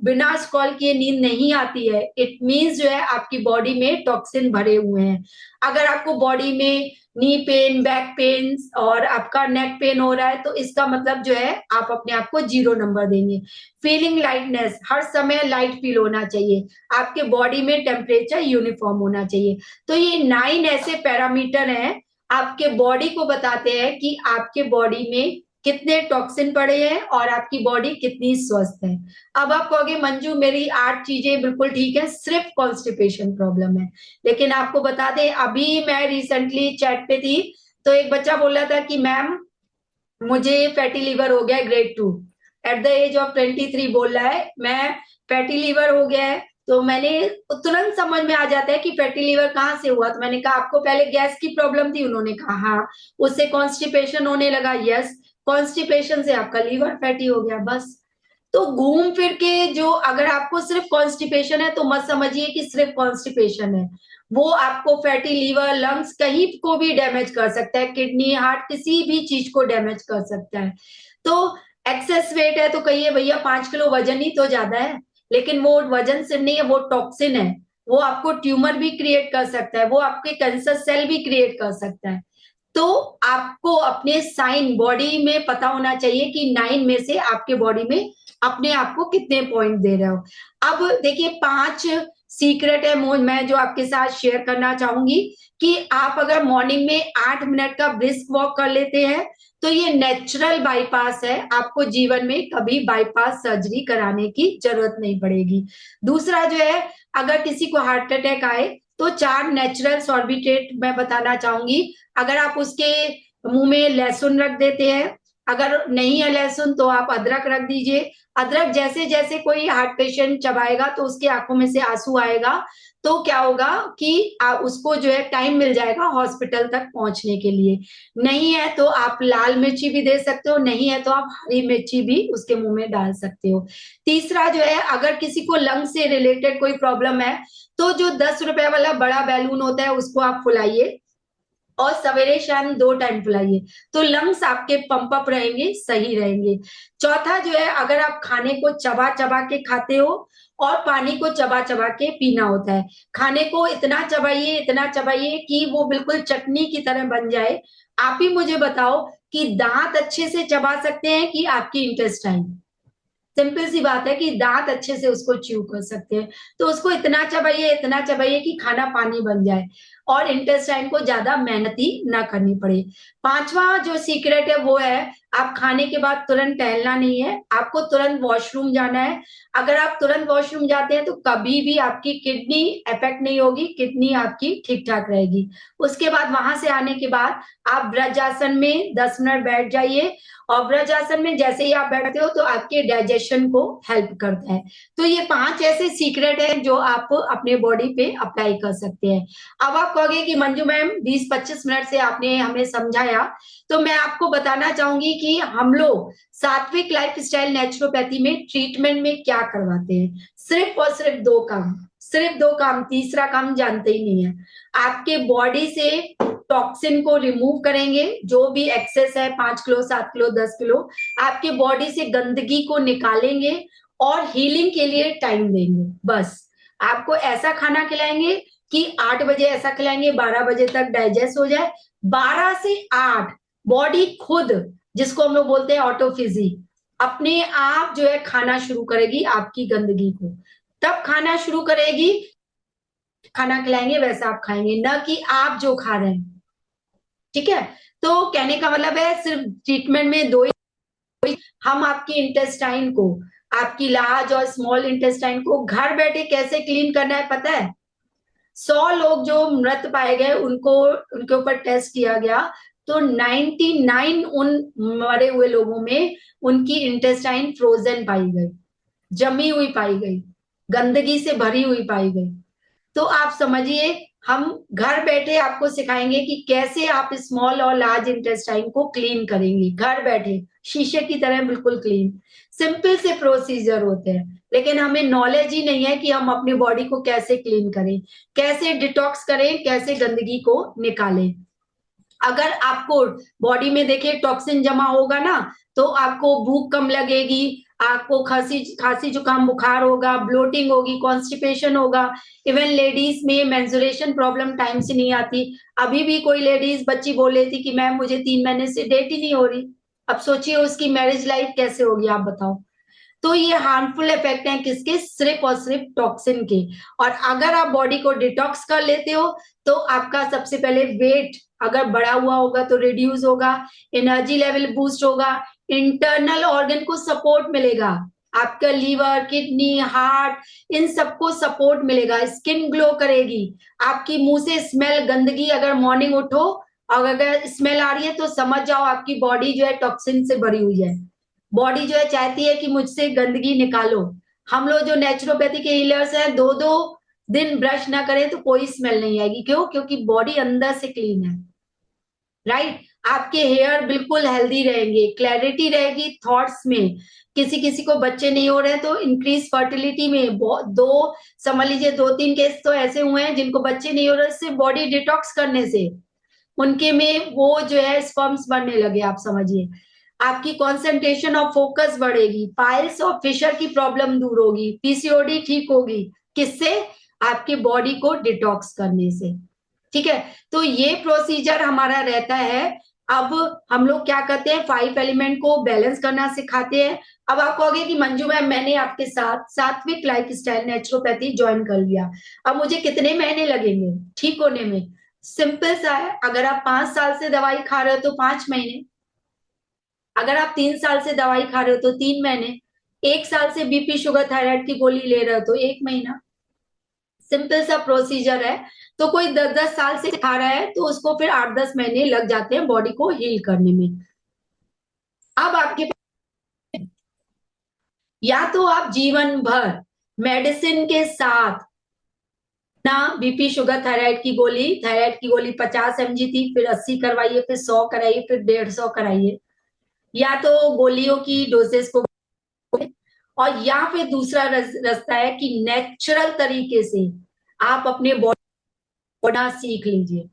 बिना स्क्रॉल किए नींद नहीं आती है, इट मीन्स जो है आपकी बॉडी में टॉक्सिन भरे हुए हैं। अगर आपको बॉडी में नी पेन, बैक पेन और आपका नेक पेन हो रहा है, तो इसका मतलब जो है आप अपने आप को 0 नंबर देंगे। फीलिंग लाइटनेस, हर समय लाइट फील होना चाहिए, आपके बॉडी में टेम्परेचर यूनिफॉर्म होना चाहिए। तो ये 9 ऐसे पैरामीटर हैं आपके बॉडी को बताते हैं कि आपके बॉडी में कितने टॉक्सिन पड़े हैं और आपकी बॉडी कितनी स्वस्थ है। अब आप कहोगे मंजू मेरी 8 चीजें बिल्कुल ठीक है, सिर्फ कॉन्स्टिपेशन प्रॉब्लम है। लेकिन आपको बता दें, अभी मैं रिसेंटली चैट पे थी, तो एक बच्चा बोल रहा था कि मैम मुझे फैटी लीवर हो गया grade 2। At the age of 23 बोल रहा है मैं फैटी लीवर हो गया है। तो मैंने तुरंत समझ में आ जाता है कि फैटी लीवर कहाँ से हुआ। तो मैंने कहा आपको पहले गैस की प्रॉब्लम थी, उन्होंने कहा हाँ। उससे कॉन्स्टिपेशन होने लगा, यस। कॉन्स्टिपेशन से आपका लीवर फैटी हो गया, बस। तो घूम फिर के जो, अगर आपको सिर्फ कॉन्स्टिपेशन है तो मत समझिए कि सिर्फ कॉन्स्टिपेशन है, वो आपको फैटी लीवर, लंग्स कहीं को भी डैमेज कर सकता है, किडनी, हार्ट, किसी भी चीज को डैमेज कर सकता है। तो एक्सेस वेट है तो कहिए भैया 5 किलो वजन ही तो ज्यादा है, लेकिन वो वजन सिर्फ नहीं है, वो टॉक्सिन है। वो आपको ट्यूमर भी क्रिएट कर सकता है, वो आपके कैंसर सेल भी क्रिएट कर सकता है। तो आपको अपने साइन बॉडी में पता होना चाहिए कि 9 में से आपके बॉडी में अपने आप को कितने पॉइंट दे रहे हो। अब देखिए 5 सीक्रेट है मैं जो आपके साथ शेयर करना चाहूंगी कि आप अगर मॉर्निंग में 8 मिनट का ब्रिस्क वॉक कर लेते हैं तो ये नेचुरल बाईपास है, आपको जीवन में कभी बाईपास सर्जरी कराने की जरूरत नहीं पड़ेगी। दूसरा जो है, अगर किसी को हार्ट अटैक आए तो 4 नेचुरल सॉर्बिट्रेट मैं बताना चाहूंगी। अगर आप उसके मुंह में लहसुन रख देते हैं, अगर नहीं है लहसुन तो आप अदरक रख दीजिए। अदरक जैसे जैसे कोई हार्ट पेशेंट चबाएगा तो उसके आंखों में से आंसू आएगा, तो क्या होगा कि उसको जो है टाइम मिल जाएगा हॉस्पिटल तक पहुंचने के लिए। नहीं है तो आप लाल मिर्ची भी दे सकते हो, नहीं है तो आप हरी मिर्ची भी उसके मुंह में डाल सकते हो। तीसरा जो है, अगर किसी को लंग से रिलेटेड कोई प्रॉब्लम है तो जो 10 रुपए वाला बड़ा बैलून होता है उसको आप फुलाइए और सवेरे शाम 2 टाइम फुलाइए, तो लंग्स आपके पंप अप रहेंगे, सही रहेंगे। चौथा जो है, अगर आप खाने को चबा चबा के खाते हो और पानी को चबा चबा के पीना होता है, खाने को इतना चबाइए कि वो बिल्कुल चटनी की तरह बन जाए। आप ही मुझे बताओ कि दांत अच्छे से चबा सकते हैं कि आपकी इंटेस्टाइन? सिंपल सी बात है कि दांत अच्छे से उसको च्यू कर सकते हैं। तो उसको इतना चबाइए कि खाना पानी बन जाए और इंटेस्टाइन को ज्यादा मेहनती ना करनी पड़े। पांचवा जो सीक्रेट है वो है, आप खाने के बाद तुरंत टहलना नहीं है, आपको तुरंत वॉशरूम जाना है। अगर आप तुरंत वॉशरूम जाते हैं तो कभी भी आपकी किडनी इफेक्ट नहीं होगी, किडनी आपकी ठीक ठाक रहेगी। उसके बाद वहां से आने के बाद आप ब्रजासन में 10 मिनट बैठ जाइए, और ब्रजासन में जैसे ही आप बैठते हो तो आपके डाइजेशन को हेल्प करता है। तो ये 5 ऐसे सीक्रेट है जो आप अपने बॉडी पे अप्लाई कर सकते हैं। अब आप कहोगे कि मंजू मैम 20-25 मिनट से आपने हमें समझाया, तो मैं आपको बताना चाहूंगी कि हम लोग सात्विक लाइफ स्टाइल नेचुरोपैथी में ट्रीटमेंट में क्या करवाते हैं। सिर्फ और सिर्फ 2 काम, सिर्फ 2 काम, तीसरा काम जानते ही नहीं है। आपके बॉडी से टॉक्सिन को रिमूव करेंगे, जो भी एक्सेस है 5 किलो, 7 किलो, 10 किलो, आपके बॉडी से गंदगी को निकालेंगे और हीलिंग के लिए टाइम देंगे। बस आपको ऐसा खाना खिलाएंगे कि 8 बजे ऐसा खिलाएंगे 12 बजे तक डाइजेस्ट हो जाए। 12 से 8 बॉडी खुद, जिसको हम लोग बोलते हैं ऑटोफिजी, अपने आप जो है खाना शुरू करेगी आपकी गंदगी को, तब खाना शुरू करेगी। खाना खिलाएंगे वैसा आप खाएंगे, ना कि आप जो खा रहे हैं। ठीक है? तो कहने का मतलब है सिर्फ ट्रीटमेंट में 2 ही, हम आपकी इंटेस्टाइन को, आपकी लार्ज और स्मॉल इंटेस्टाइन को घर बैठे कैसे क्लीन करना है पता है? 100 लोग जो मृत पाए गए उनको, उनके ऊपर टेस्ट किया गया तो 99 उन मरे हुए लोगों में उनकी इंटेस्टाइन फ्रोजन पाई गई, जमी हुई पाई गई, गंदगी से भरी हुई पाई गई। तो आप समझिए, हम घर बैठे आपको सिखाएंगे कि कैसे आप स्मॉल और लार्ज इंटेस्टाइन को क्लीन करेंगे, घर बैठे शीशे की तरह बिल्कुल क्लीन। सिंपल से प्रोसीजर होते हैं, लेकिन हमें नॉलेज ही नहीं है कि हम अपनी बॉडी को कैसे क्लीन करें, कैसे डिटॉक्स करें, कैसे गंदगी को निकालें। अगर आपको बॉडी में देखिए टॉक्सिन जमा होगा ना, तो आपको भूख कम लगेगी, आपको खांसी खांसी जुकाम बुखार होगा, ब्लोटिंग होगी, कॉन्स्टिपेशन होगा। इवन लेडीज में मेंस्ट्रुएशन प्रॉब्लम टाइम से नहीं आती। अभी भी कोई लेडीज बच्ची बोल रही थी कि मैम मुझे 3 महीने से डेट ही नहीं हो रही। अब सोचिए उसकी मैरिज लाइफ कैसे होगी, आप बताओ। तो ये हार्मफुल इफेक्ट हैं किसके? सिर्फ और सिर्फ टॉक्सिन के। और अगर आप बॉडी को डिटॉक्स कर लेते हो तो आपका सबसे पहले वेट अगर बढ़ा हुआ होगा तो रिड्यूस होगा, एनर्जी लेवल बूस्ट होगा, इंटरनल ऑर्गन को सपोर्ट मिलेगा, आपका लीवर, किडनी, हार्ट, इन सबको सपोर्ट मिलेगा, स्किन ग्लो करेगी, आपकी मुंह से स्मेल, गंदगी, अगर मॉर्निंग उठो और अगर स्मेल आ रही है तो समझ जाओ आपकी बॉडी जो है टॉक्सिन से भरी हुई है। बॉडी जो है चाहती है कि मुझसे गंदगी निकालो। हम लोग जो नेचुरोपैथी के हीलर्स हैं, 2-2 दिन ब्रश ना करें तो कोई स्मेल नहीं आएगी। क्यों? क्योंकि बॉडी अंदर से क्लीन है, राइट। आपके हेयर बिल्कुल हेल्दी रहेंगे, क्लैरिटी रहेगी थॉट्स में। किसी किसी को बच्चे नहीं हो रहे हैं तो इंक्रीज फर्टिलिटी में दो समझ लीजिए 2-3 केस तो ऐसे हुए हैं जिनको बच्चे नहीं हो रहे, सिर्फ बॉडी डिटॉक्स करने से उनके में वो जो है स्पर्म्स बनने लगे। आप समझिए, आपकी कंसंट्रेशन और फोकस बढ़ेगी, पाइल्स और फिशर की प्रॉब्लम दूर होगी, पीसीओडी ठीक होगी। किससे? आपकी बॉडी को डिटॉक्स करने से। ठीक है, तो ये प्रोसीजर हमारा रहता है। अब हम लोग क्या करते हैं, 5 एलिमेंट को बैलेंस करना सिखाते हैं। अब आप कहोगे कि मंजू मैम, मैंने आपके साथ सात्विक लाइफ स्टाइल नेचुरोपैथी ज्वाइन कर लिया, अब मुझे कितने महीने लगेंगे ठीक होने में? सिंपल सा है, अगर आप 5 साल से दवाई खा रहे हो तो 5 महीने, अगर आप 3 साल से दवाई खा रहे हो तो 3 महीने, 1 साल से बीपी शुगर थायराइड की गोली ले रहे हो तो 1 महीना। सिंपल सा प्रोसीजर है। तो कोई 10-10 साल से खा रहा है तो उसको फिर 8-10 महीने लग जाते हैं बॉडी को हील करने में। अब आपके पास या तो आप जीवन भर मेडिसिन के साथ ना, बीपी शुगर थायराइड की गोली 50 mg थी, फिर 80 करवाइए, फिर 100 कराइए, फिर 150 कराइए, या तो गोलियों की डोजेस को, और या फिर दूसरा रास्ता है कि नेचुरल तरीके से आप अपने बॉडी को सीख लीजिए।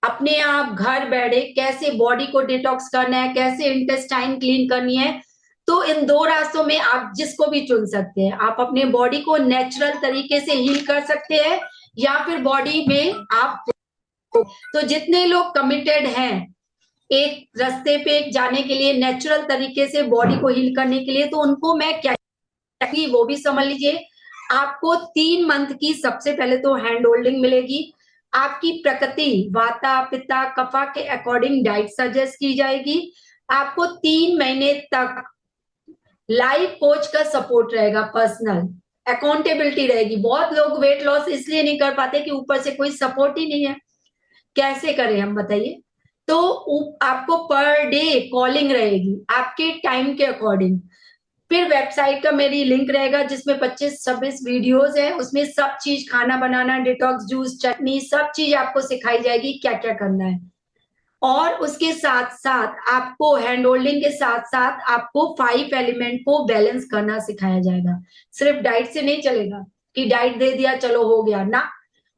अपने आप घर बैठे कैसे बॉडी को डिटॉक्स करना है, कैसे इंटेस्टाइन क्लीन करनी है। तो इन 2 रास्तों में आप जिसको भी चुन सकते हैं। आप अपने बॉडी को नेचुरल तरीके से हील कर सकते हैं, या फिर बॉडी में आप, तो जितने लोग कमिटेड हैं एक रास्ते पे जाने के लिए, नेचुरल तरीके से बॉडी को हील करने के लिए, तो उनको मैं क्या वो भी समझ लीजिए। आपको 3 मंथ की सबसे पहले तो हैंड होल्डिंग मिलेगी। आपकी प्रकृति वाता पिता कफा के अकॉर्डिंग डाइट सजेस्ट की जाएगी। आपको 3 महीने तक लाइफ कोच का सपोर्ट रहेगा, पर्सनल अकाउंटेबिलिटी रहेगी। बहुत लोग वेट लॉस इसलिए नहीं कर पाते कि ऊपर से कोई सपोर्ट ही नहीं है। कैसे करें हम, बताइए? तो आपको पर डे कॉलिंग रहेगी आपके टाइम के अकॉर्डिंग। फिर वेबसाइट का मेरी लिंक रहेगा जिसमें 25-26 वीडियोस है, उसमें सब चीज, खाना बनाना, डिटॉक्स जूस, चटनी, सब चीज आपको सिखाई जाएगी क्या क्या करना है। और उसके साथ साथ आपको हैंड होल्डिंग के साथ साथ आपको 5 एलिमेंट को बैलेंस करना सिखाया जाएगा। सिर्फ डाइट से नहीं चलेगा कि डाइट दे दिया चलो हो गया ना,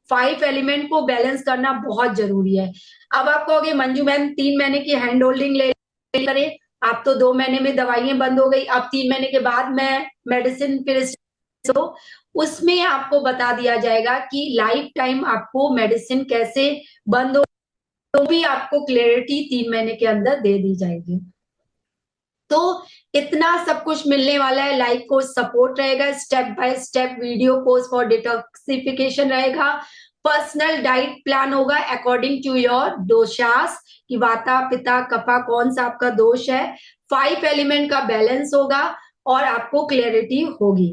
5 एलिमेंट को बैलेंस करना बहुत जरूरी है। अब आप कहोगे मंजू मैम 3 महीने की हैंड होल्डिंग ले करें, आप तो 2 महीने में दवाइयां बंद हो गई, अब 3 महीने के बाद मैं मेडिसिन फिर, तो उसमें आपको बता दिया जाएगा कि लाइफ टाइम आपको मेडिसिन कैसे बंद हो, तो भी आपको क्लैरिटी 3 महीने के अंदर दे दी जाएगी। तो इतना सब कुछ मिलने वाला है। लाइफ कोच सपोर्ट रहेगा, step by step video course for detoxification रहेगा, पर्सनल डाइट प्लान होगा अकॉर्डिंग टू योर दोषास कि वाता पिता कफा कौन सा आपका दोष है, 5 एलिमेंट का बैलेंस होगा और आपको क्लैरिटी होगी,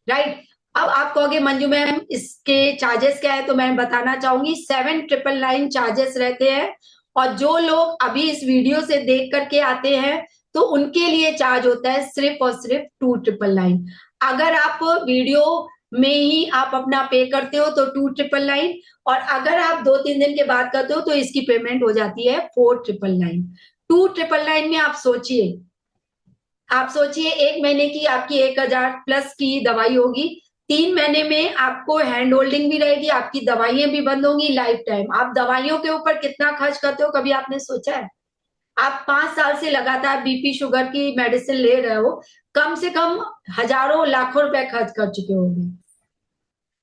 राइट। अब आप कहोगे मंजू मैम इसके चार्जेस क्या है, तो मैं बताना चाहूंगी 7,999 चार्जेस रहते हैं। और जो लोग अभी इस वीडियो से देख करके आते हैं तो उनके लिए चार्ज होता है सिर्फ और सिर्फ 2,999। अगर आप वीडियो में ही आप अपना पे करते हो तो 2,999, और अगर आप 2-3 दिन के बाद करते हो तो इसकी पेमेंट हो जाती है 4,999। 2,999 में आप सोचिए 1 महीने की आपकी 1,000 प्लस की दवाई होगी, 3 महीने में आपको हैंड होल्डिंग भी रहेगी, आपकी दवाइयां भी बंद होंगी लाइफ टाइम। आप दवाइयों के ऊपर कितना खर्च करते हो कभी आपने सोचा है? आप 5 साल से लगातार बीपी शुगर की मेडिसिन ले रहे हो, कम से कम हजारों लाखों रुपए खर्च कर चुके होंगे,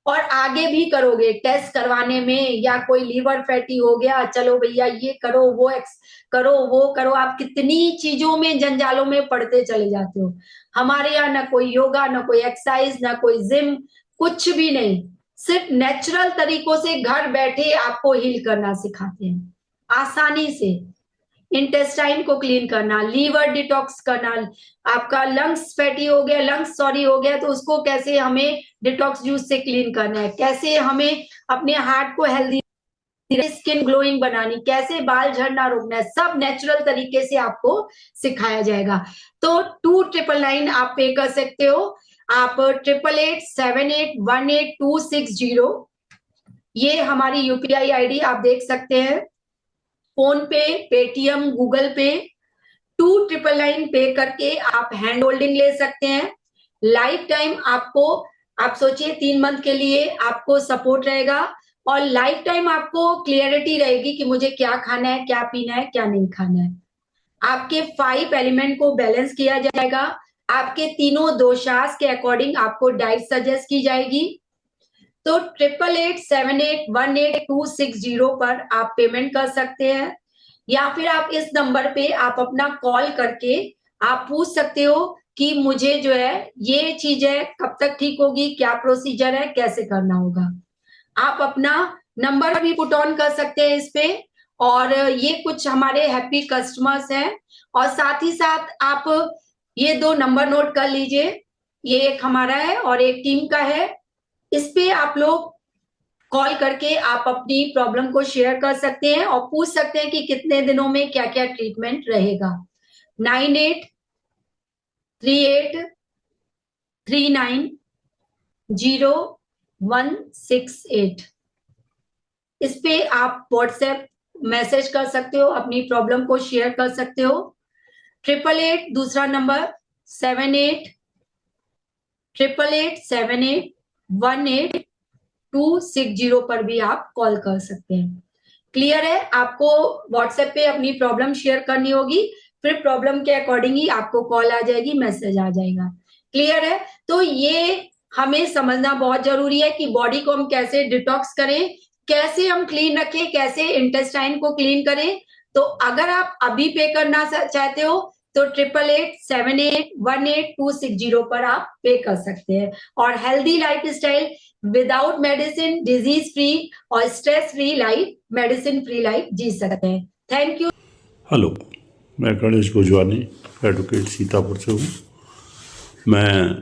और आगे भी करोगे टेस्ट करवाने में, या कोई लीवर फैटी हो गया, चलो भैया ये करो वो करो वो करो, आप कितनी चीजों में जंजालों में पड़ते चले जाते हो। हमारे यहाँ ना कोई योगा, ना कोई एक्सरसाइज, ना कोई जिम, कुछ भी नहीं। सिर्फ नेचुरल तरीकों से घर बैठे आपको हील करना सिखाते हैं, आसानी से। इंटेस्टाइन को क्लीन करना, लीवर डिटॉक्स करना, आपका लंग्स सॉरी हो गया तो उसको कैसे हमें डिटॉक्स जूस से क्लीन करना है, कैसे हमें अपने हार्ट को हेल्दी स्किन ग्लोइंग बनानी, कैसे बाल झड़ना रोकना है, सब नेचुरल तरीके से आपको सिखाया जाएगा। तो 2999 आप पे कर सकते हो। आप 8887818260 ये हमारी यूपीआई आईडी आप देख सकते हैं। फोन पे, पेटीएम, गूगल पे 2999 पे करके आप हैंड होल्डिंग ले सकते हैं। लाइफ टाइम आपको, आप सोचिए 3 मंथ के लिए आपको सपोर्ट रहेगा और लाइफ टाइम आपको क्लियरिटी रहेगी कि मुझे क्या खाना है, क्या पीना है, क्या नहीं खाना है। आपके 5 एलिमेंट को बैलेंस किया जाएगा। आपके तीनों दोषास के अकॉर्डिंग आपको डाइट सजेस्ट की जाएगी। तो 8887818260 पर आप पेमेंट कर सकते हैं या फिर आप इस नंबर पे आप अपना कॉल करके आप पूछ सकते हो कि मुझे जो है ये चीज है, कब तक ठीक होगी, क्या प्रोसीजर है, कैसे करना होगा। आप अपना नंबर भी पुट ऑन कर सकते हैं इस पे। और ये कुछ हमारे हैप्पी कस्टमर्स हैं। और साथ ही साथ आप ये 2 नंबर नोट कर लीजिए, ये एक हमारा है और एक टीम का है। इस पे आप लोग कॉल करके आप अपनी प्रॉब्लम को शेयर कर सकते हैं और पूछ सकते हैं कि कितने दिनों में क्या क्या ट्रीटमेंट रहेगा। 9838390168 इस पे आप व्हाट्सएप मैसेज कर सकते हो, अपनी प्रॉब्लम को शेयर कर सकते हो। 888 दूसरा नंबर 78887818 पर भी आप कॉल कर सकते हैं। क्लियर है? आपको व्हाट्सएप पे अपनी प्रॉब्लम शेयर करनी होगी, फिर प्रॉब्लम के अकॉर्डिंग ही आपको कॉल आ जाएगी, मैसेज आ जाएगा। क्लियर है? तो ये हमें समझना बहुत जरूरी है कि बॉडी को हम कैसे डिटॉक्स करें, कैसे हम क्लीन रखें, कैसे इंटेस्टाइन को क्लीन करें। तो अगर आप अभी पे करना चाहते हो तो 8887818260 पर आप पे कर सकते हैं और healthy lifestyle without medicine, disease free और stress free life, medicine free life जी सकते हैं। Thank you. हेलो, मैं गणेश भोजवानी एडवोकेट सीतापुर से हूँ। मैं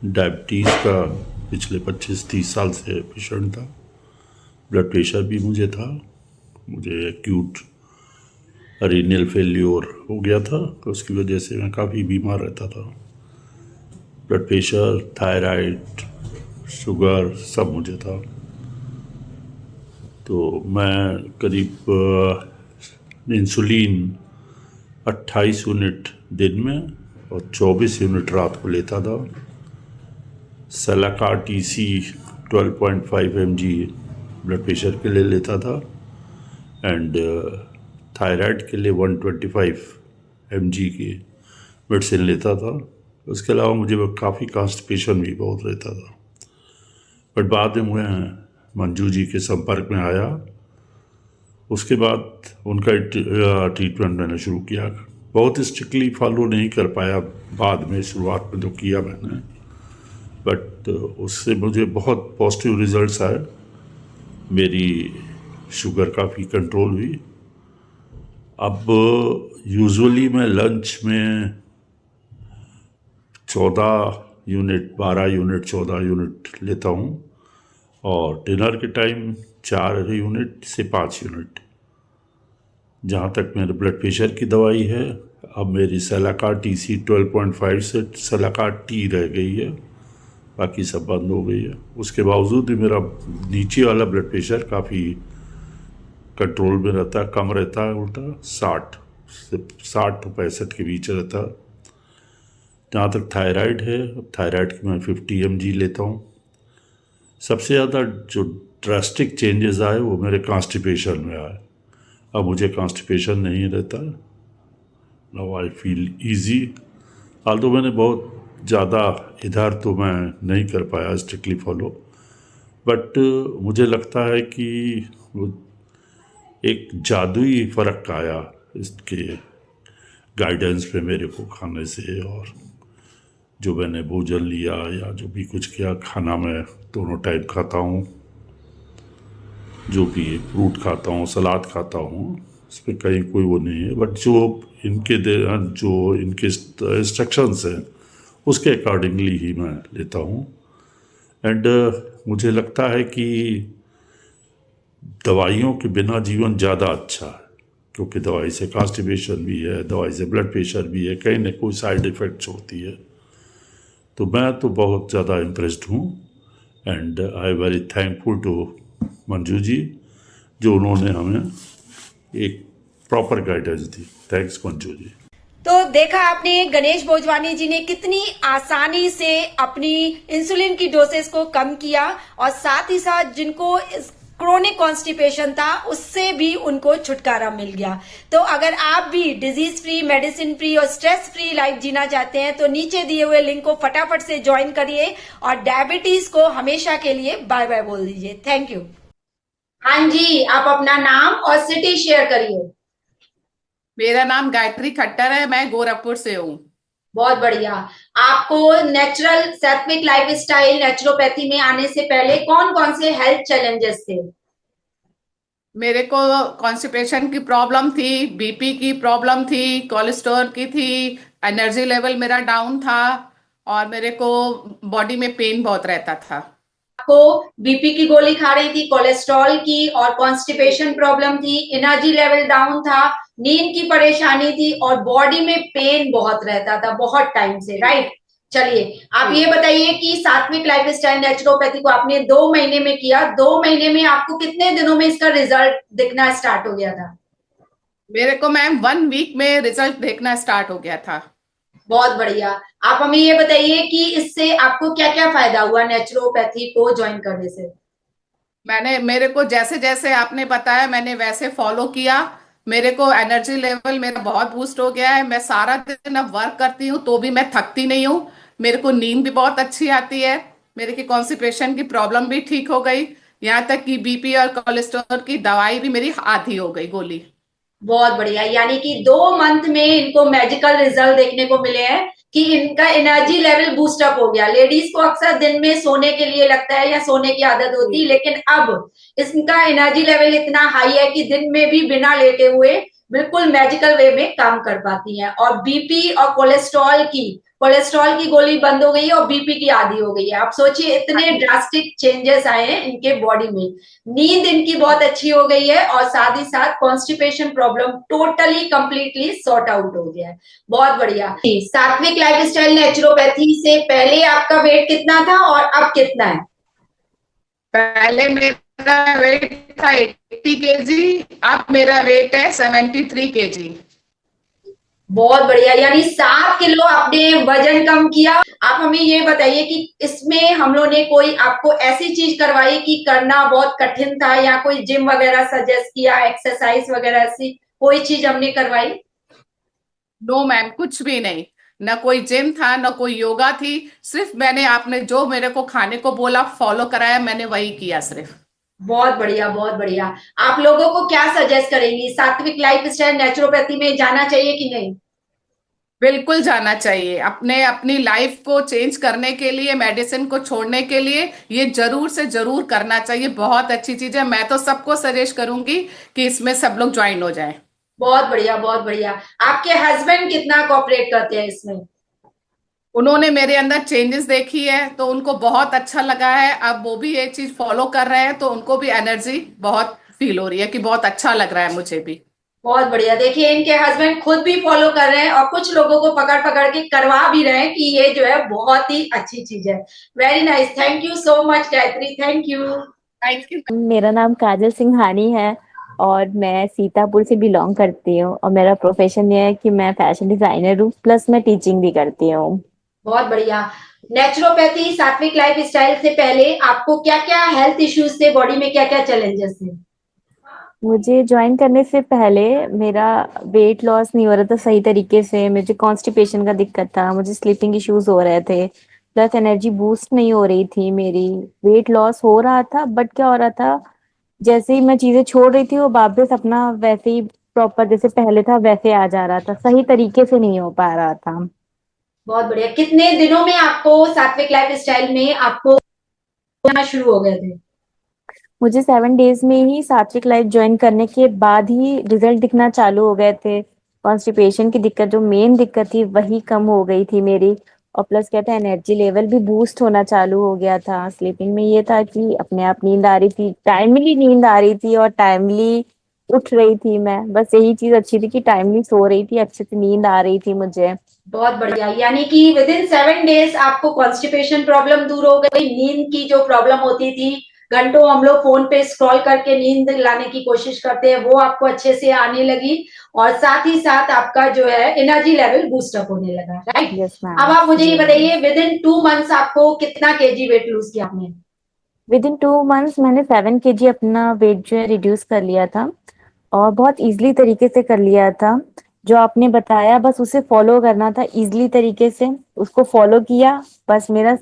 डायबिटीज़ का पिछले 25-30 साल से पेशेंट था। ब्लड प्रेशर भी मुझे था, मुझे एक्यूट रीनल फेल्योर हो गया था, तो उसकी वजह से मैं काफ़ी बीमार रहता था। ब्लड प्रेशर, थायराइड, शुगर सब मुझे था। तो मैं करीब इंसुलिन 28 यूनिट दिन में और 24 यूनिट रात को लेता था। सेलाकार टीसी 12.5 mg ब्लड प्रेशर के लिए लेता था एंड थायराइड के लिए 125 mg की मेडिसिन लेता था। उसके अलावा मुझे काफ़ी कॉन्स्टिपेशन भी बहुत रहता था। बट बाद में मैं मंजू जी के संपर्क में आया, उसके बाद उनका ट्रीटमेंट मैंने शुरू किया। बहुत स्ट्रिक्टली फॉलो नहीं कर पाया बाद में, शुरुआत में तो किया मैंने, बट उससे मुझे बहुत पॉजिटिव रिजल्ट्स आए। मेरी शुगर काफ़ी कंट्रोल हुई। अब यूजुअली मैं लंच में 14 यूनिट, 12 यूनिट, 14 यूनिट लेता हूँ और डिनर के टाइम 4 यूनिट से 5 यूनिट। जहाँ तक मेरे ब्लड प्रेशर की दवाई है, अब मेरी सेलाकार टीसी 12.5 से सेलाकार टी रह गई है, बाकी सब बंद हो गई है। उसके बावजूद भी मेरा नीचे वाला ब्लड प्रेशर काफ़ी कंट्रोल में रहता है, कम रहता है, उल्टा 60 से 65 के बीच रहता है। जहाँ तक थायराइड है, अब थायराइड की मैं 50 mg लेता हूँ। सबसे ज़्यादा जो ड्रास्टिक चेंजेस आए वो मेरे कॉन्स्टिपेशन में आए। अब मुझे कॉन्स्टिपेशन नहीं रहता। Now I feel easy. Aldous मैंने बहुत ज़्यादा इधर तो मैं नहीं कर पाया स्ट्रिक्टली फॉलो, बट मुझे लगता है कि वो एक जादुई फ़र्क आया इसके गाइडेंस पे मेरे को खाने से, और जो मैंने भोजन लिया या जो भी कुछ किया, खाना मैं दोनों टाइम खाता हूँ, जो भी फ्रूट खाता हूँ, सलाद खाता हूँ, इस पर कहीं कोई वो नहीं है। बट जो इनके इंस्ट्रक्शंस हैं उसके अकॉर्डिंगली ही मैं लेता हूँ। एंड मुझे लगता है कि दवाइयों के बिना जीवन ज़्यादा अच्छा है, क्योंकि दवाई से कॉन्स्टिपेशन भी है, दवाई से ब्लड प्रेशर भी है, कहीं ना कोई साइड इफ़ेक्ट्स होती है। तो मैं तो बहुत ज़्यादा इम्प्रेस्ड हूँ, and I very thankful to Manju ji, जो उन्होंने हमें एक प्रॉपर गाइडेंस दी। थैंक्स मंजू जी। तो देखा आपने गणेश भोजवानी जी ने कितनी आसानी से अपनी इंसुलिन की डोसेस को कम किया, और साथ ही साथ जिनको क्रोनिक कॉन्स्टिपेशन था उससे भी उनको छुटकारा मिल गया। तो अगर आप भी डिजीज फ्री, मेडिसिन फ्री और स्ट्रेस फ्री लाइफ जीना चाहते हैं तो नीचे दिए हुए लिंक को फटाफट से ज्वाइन करिए और डायबिटीज को हमेशा के लिए बाय बाय बोल दीजिए। Thank you. हाँ जी, आप अपना नाम और सिटी शेयर करिए। मेरा नाम गायत्री खट्टर है, मैं गोरखपुर से हूँ। बहुत बढ़िया। आपको नेचुरल सात्विक लाइफ स्टाइल नेचुरोपैथी में आने से पहले कौन कौन से हेल्थ चैलेंजेस थे? मेरे को कॉन्स्टिपेशन की प्रॉब्लम थी, बीपी की प्रॉब्लम थी, कोलेस्ट्रॉल की थी, एनर्जी लेवल मेरा डाउन था, और मेरे को बॉडी में पेन बहुत रहता था। आपको बीपी की गोली खा रही थी, कोलेस्ट्रॉल की, और कॉन्स्टिपेशन प्रॉब्लम थी, एनर्जी लेवल डाउन था, नींद की परेशानी थी, और बॉडी में पेन बहुत रहता था बहुत टाइम से, राइट? चलिए, आप ये बताइए कि सात्विक लाइफ स्टाइल नेचुरोपैथी को आपने 2 महीने में किया, 2 महीने में आपको कितने दिनों में इसका रिजल्ट दिखना स्टार्ट हो गया था? मेरे को मैम 1 वीक में रिजल्ट देखना स्टार्ट हो गया था। बहुत बढ़िया। आप हमें ये बताइए कि इससे आपको क्या क्या फायदा हुआ नेचुरोपैथी को ज्वाइन करने से? मेरे को जैसे जैसे आपने बताया मैंने वैसे फॉलो किया। मेरे को एनर्जी लेवल मेरा बहुत बूस्ट हो गया है। मैं सारा दिन अब वर्क करती हूँ तो भी मैं थकती नहीं हूँ। मेरे को नींद भी बहुत अच्छी आती है। मेरे की कॉन्स्टिपेशन की प्रॉब्लम भी ठीक हो गई। यहाँ तक कि बीपी और कोलेस्ट्रॉल की दवाई भी मेरी आधी हो गई गोली। बहुत बढ़िया। यानी कि 2 मंथ में इनको मैजिकल रिजल्ट देखने को मिले हैं कि इनका एनर्जी लेवल बूस्ट अप हो गया। लेडीज को अक्सर दिन में सोने के लिए लगता है या सोने की आदत होती है, लेकिन अब इसका एनर्जी लेवल इतना हाई है कि दिन में भी बिना लेटे हुए बिल्कुल मैजिकल वे में काम कर पाती हैं। और बीपी और कोलेस्ट्रॉल की गोली बंद हो गई है और बीपी की आधी हो गई है। आप सोचिए इतने ड्रास्टिक चेंजेस आए हैं इनके बॉडी में। नींद इनकी बहुत अच्छी हो गई है और साथ ही साथ constipation problem totally completely sort out हो गया है। बहुत बढ़िया। सात्विक लाइफ स्टाइल नेचुरोपैथी से पहले आपका वेट कितना था और अब कितना है? पहले मेरा वेट था 80 kg, अब मेरा वेट है 73 kg। बहुत बढ़िया। यानी 7 किलो आपने वजन कम किया। आप हमें ये बताइए कि इसमें हम लोग ने कोई आपको ऐसी चीज करवाई कि करना बहुत कठिन था, या कोई जिम वगैरह सजेस्ट किया, एक्सरसाइज वगैरह ऐसी कोई चीज हमने करवाई? नो मैम, कुछ भी नहीं। न कोई जिम था न कोई योगा थी। सिर्फ मैंने आपने जो मेरे को खाने को बोला फॉलो कराया, मैंने वही किया सिर्फ। बहुत बढ़िया, बहुत बढ़िया। आप लोगों को क्या सजेस्ट करेंगी, सात्विक लाइफ स्टाइल नेचुरोपैथी में जाना चाहिए कि नहीं? बिल्कुल जाना चाहिए। अपने अपनी लाइफ को चेंज करने के लिए, मेडिसिन को छोड़ने के लिए ये जरूर से जरूर करना चाहिए। बहुत अच्छी चीज है। मैं तो सबको सजेस्ट करूंगी कि इसमें सब लोग ज्वाइन हो जाएं। बहुत बढ़िया, बहुत बढ़िया। आपके हस्बैंड कितना कोऑपरेट करते हैं इसमें? उन्होंने मेरे अंदर चेंजेस देखी है तो उनको बहुत अच्छा लगा है। अब वो भी ये चीज फॉलो कर रहे हैं तो उनको भी एनर्जी बहुत फील हो रही है कि बहुत अच्छा लग रहा है मुझे भी। बहुत बढ़िया। देखिए इनके हस्बैंड खुद भी फॉलो कर रहे हैं और कुछ लोगों को पकड़ पकड़ के करवा भी रहे हैं कि ये जो है बहुत ही अच्छी चीज है। Very nice. Thank you so much Gayatri. Thank you. Thank you. मेरा नाम काजल सिंघानी है और मैं सीतापुर से बिलोंग करती हूँ और मेरा प्रोफेशन ये है कि मैं फैशन डिजाइनर हूँ, प्लस मैं टीचिंग भी करती हूँ। बहुत बढ़िया। नेचुरोपैथी सात्विक लाइफ स्टाइल से पहले आपको क्या क्या हेल्थ इश्यूज थे, बॉडी में क्या क्या चैलेंजेस थे? मुझे ज्वाइन करने से पहले मेरा वेट लॉस नहीं हो रहा था सही तरीके से। मुझे कॉन्स्टिपेशन का दिक्कत था, मुझे स्लीपिंग इश्यूज हो रहे थे, प्लस एनर्जी बूस्ट नहीं हो रही थी मेरी। वेट लॉस हो रहा था बट क्या हो रहा था, जैसे ही मैं चीजें छोड़ रही थी वो वापस अपना वैसे ही प्रॉपर जैसे पहले था वैसे आ जा रहा था, सही तरीके से नहीं हो पा रहा था। बहुत बढ़िया। कितने दिनों में आपको सात्विक लाइफ स्टाइल में आपको होना शुरू हो गए थे? मुझे 7 डेज में ही सात्विक लाइफ ज्वाइन करने के बाद ही रिजल्ट दिखना चालू हो गए थे। कॉन्स्टिपेशन की दिक्कत जो मेन दिक्कत थी वही कम हो गई थी मेरी। और प्लस कहते हैं एनर्जी लेवल भी बूस्ट होना चालू हो गया था। स्लीपिंग में ये था कि अपने आप नींद आ रही थी, टाइमली नींद आ रही थी और टाइमली उठ रही थी मैं। बस यही चीज अच्छी थी कि टाइमली सो रही थी, अच्छे से नींद आ रही थी मुझे। बहुत बढ़िया, यानी कि विद इन 7 डेज आपको कॉन्स्टिपेशन प्रॉब्लम दूर हो गई, नींद की जो प्रॉब्लम होती थी, घंटों हम लोग फोन पे स्क्रॉल करके नींद लाने की कोशिश करते हैं, वो आपको अच्छे से आने लगी, और साथ ही साथ आपका जो है एनर्जी लेवल बूस्ट अप होने लगा, राइट। यस अब मैम। आप मुझे ये जी मैम। बताइए, विद इन 2 मंथ्स आपको कितना केजी वेट लूज किया आपने? विद इन 2 मंथ्स मैंने 7 kg अपना वेट जो है रिड्यूस कर लिया था, और बहुत इजीली तरीके से कर लिया था। जो आपने बताया बस उसे फॉलो करना था इजीली तरीके से, उसको फॉलो किया, बस मेरा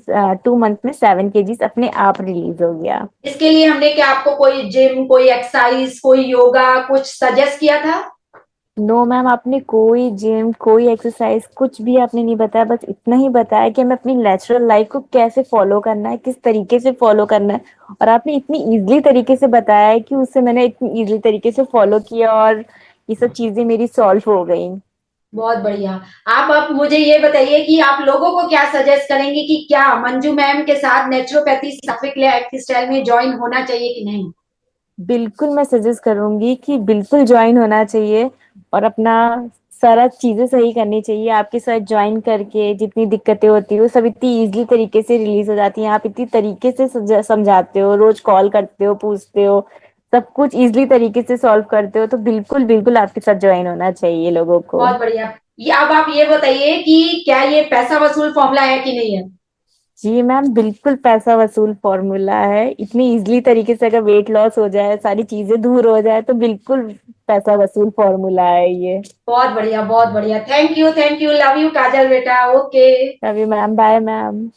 2 मंथ में 7 kg अपने आप रिलीज हो गया। इसके लिए हमने क्या आपको कोई जिम, कोई एक्सरसाइज, कोई योगा कुछ सजेस्ट किया था? नो मैम, आपने कोई जिम कोई एक्सरसाइज कुछ भी आपने नहीं बताया, बस इतना ही बताया कि हमें अपनी नेचुरल लाइफ को कैसे फॉलो करना है, किस तरीके से फॉलो करना है। और आपने इतनी इजीली तरीके से बताया है कि उससे मैंने इतनी इजीली तरीके से फॉलो किया और ये सब चीजें मेरी सॉल्व हो गई। बहुत बढ़िया। आप अब मुझे ये बताइए कि आप लोगों को क्या सजेस्ट करेंगे कि क्या मंजू मैम के साथ नेचुरोपैथी सात्विक लाइफ स्टाइल में ज्वाइन होना चाहिए कि नहीं? बिल्कुल मैं सजेस्ट करूंगी कि बिल्कुल ज्वाइन होना चाहिए और अपना सारा चीजें सही करनी चाहिए। आपके साथ ज्वाइन करके जितनी दिक्कतें होती है वो सब इतनी इजीली तरीके से रिलीज हो जाती हैं। आप इतनी तरीके से समझाते हो, रोज कॉल करते हो, पूछते हो, सब कुछ इजीली तरीके से सॉल्व करते हो, तो बिल्कुल बिल्कुल आपके साथ ज्वाइन होना चाहिए लोगों को। बहुत बढ़िया। ये अब आप ये बताइए कि क्या ये पैसा वसूल फॉर्मूला है कि नहीं है? जी मैम, बिल्कुल पैसा वसूल फॉर्मूला है। इतनी इजीली तरीके से अगर वेट लॉस हो जाए, सारी चीजें दूर हो जाए, तो बिल्कुल पैसा वसूल फॉर्मूला है ये। बहुत बढ़िया, बहुत बढ़िया। थैंक यू, लव यू काजल बेटा। ओके। अभी मैम, बाय मैम।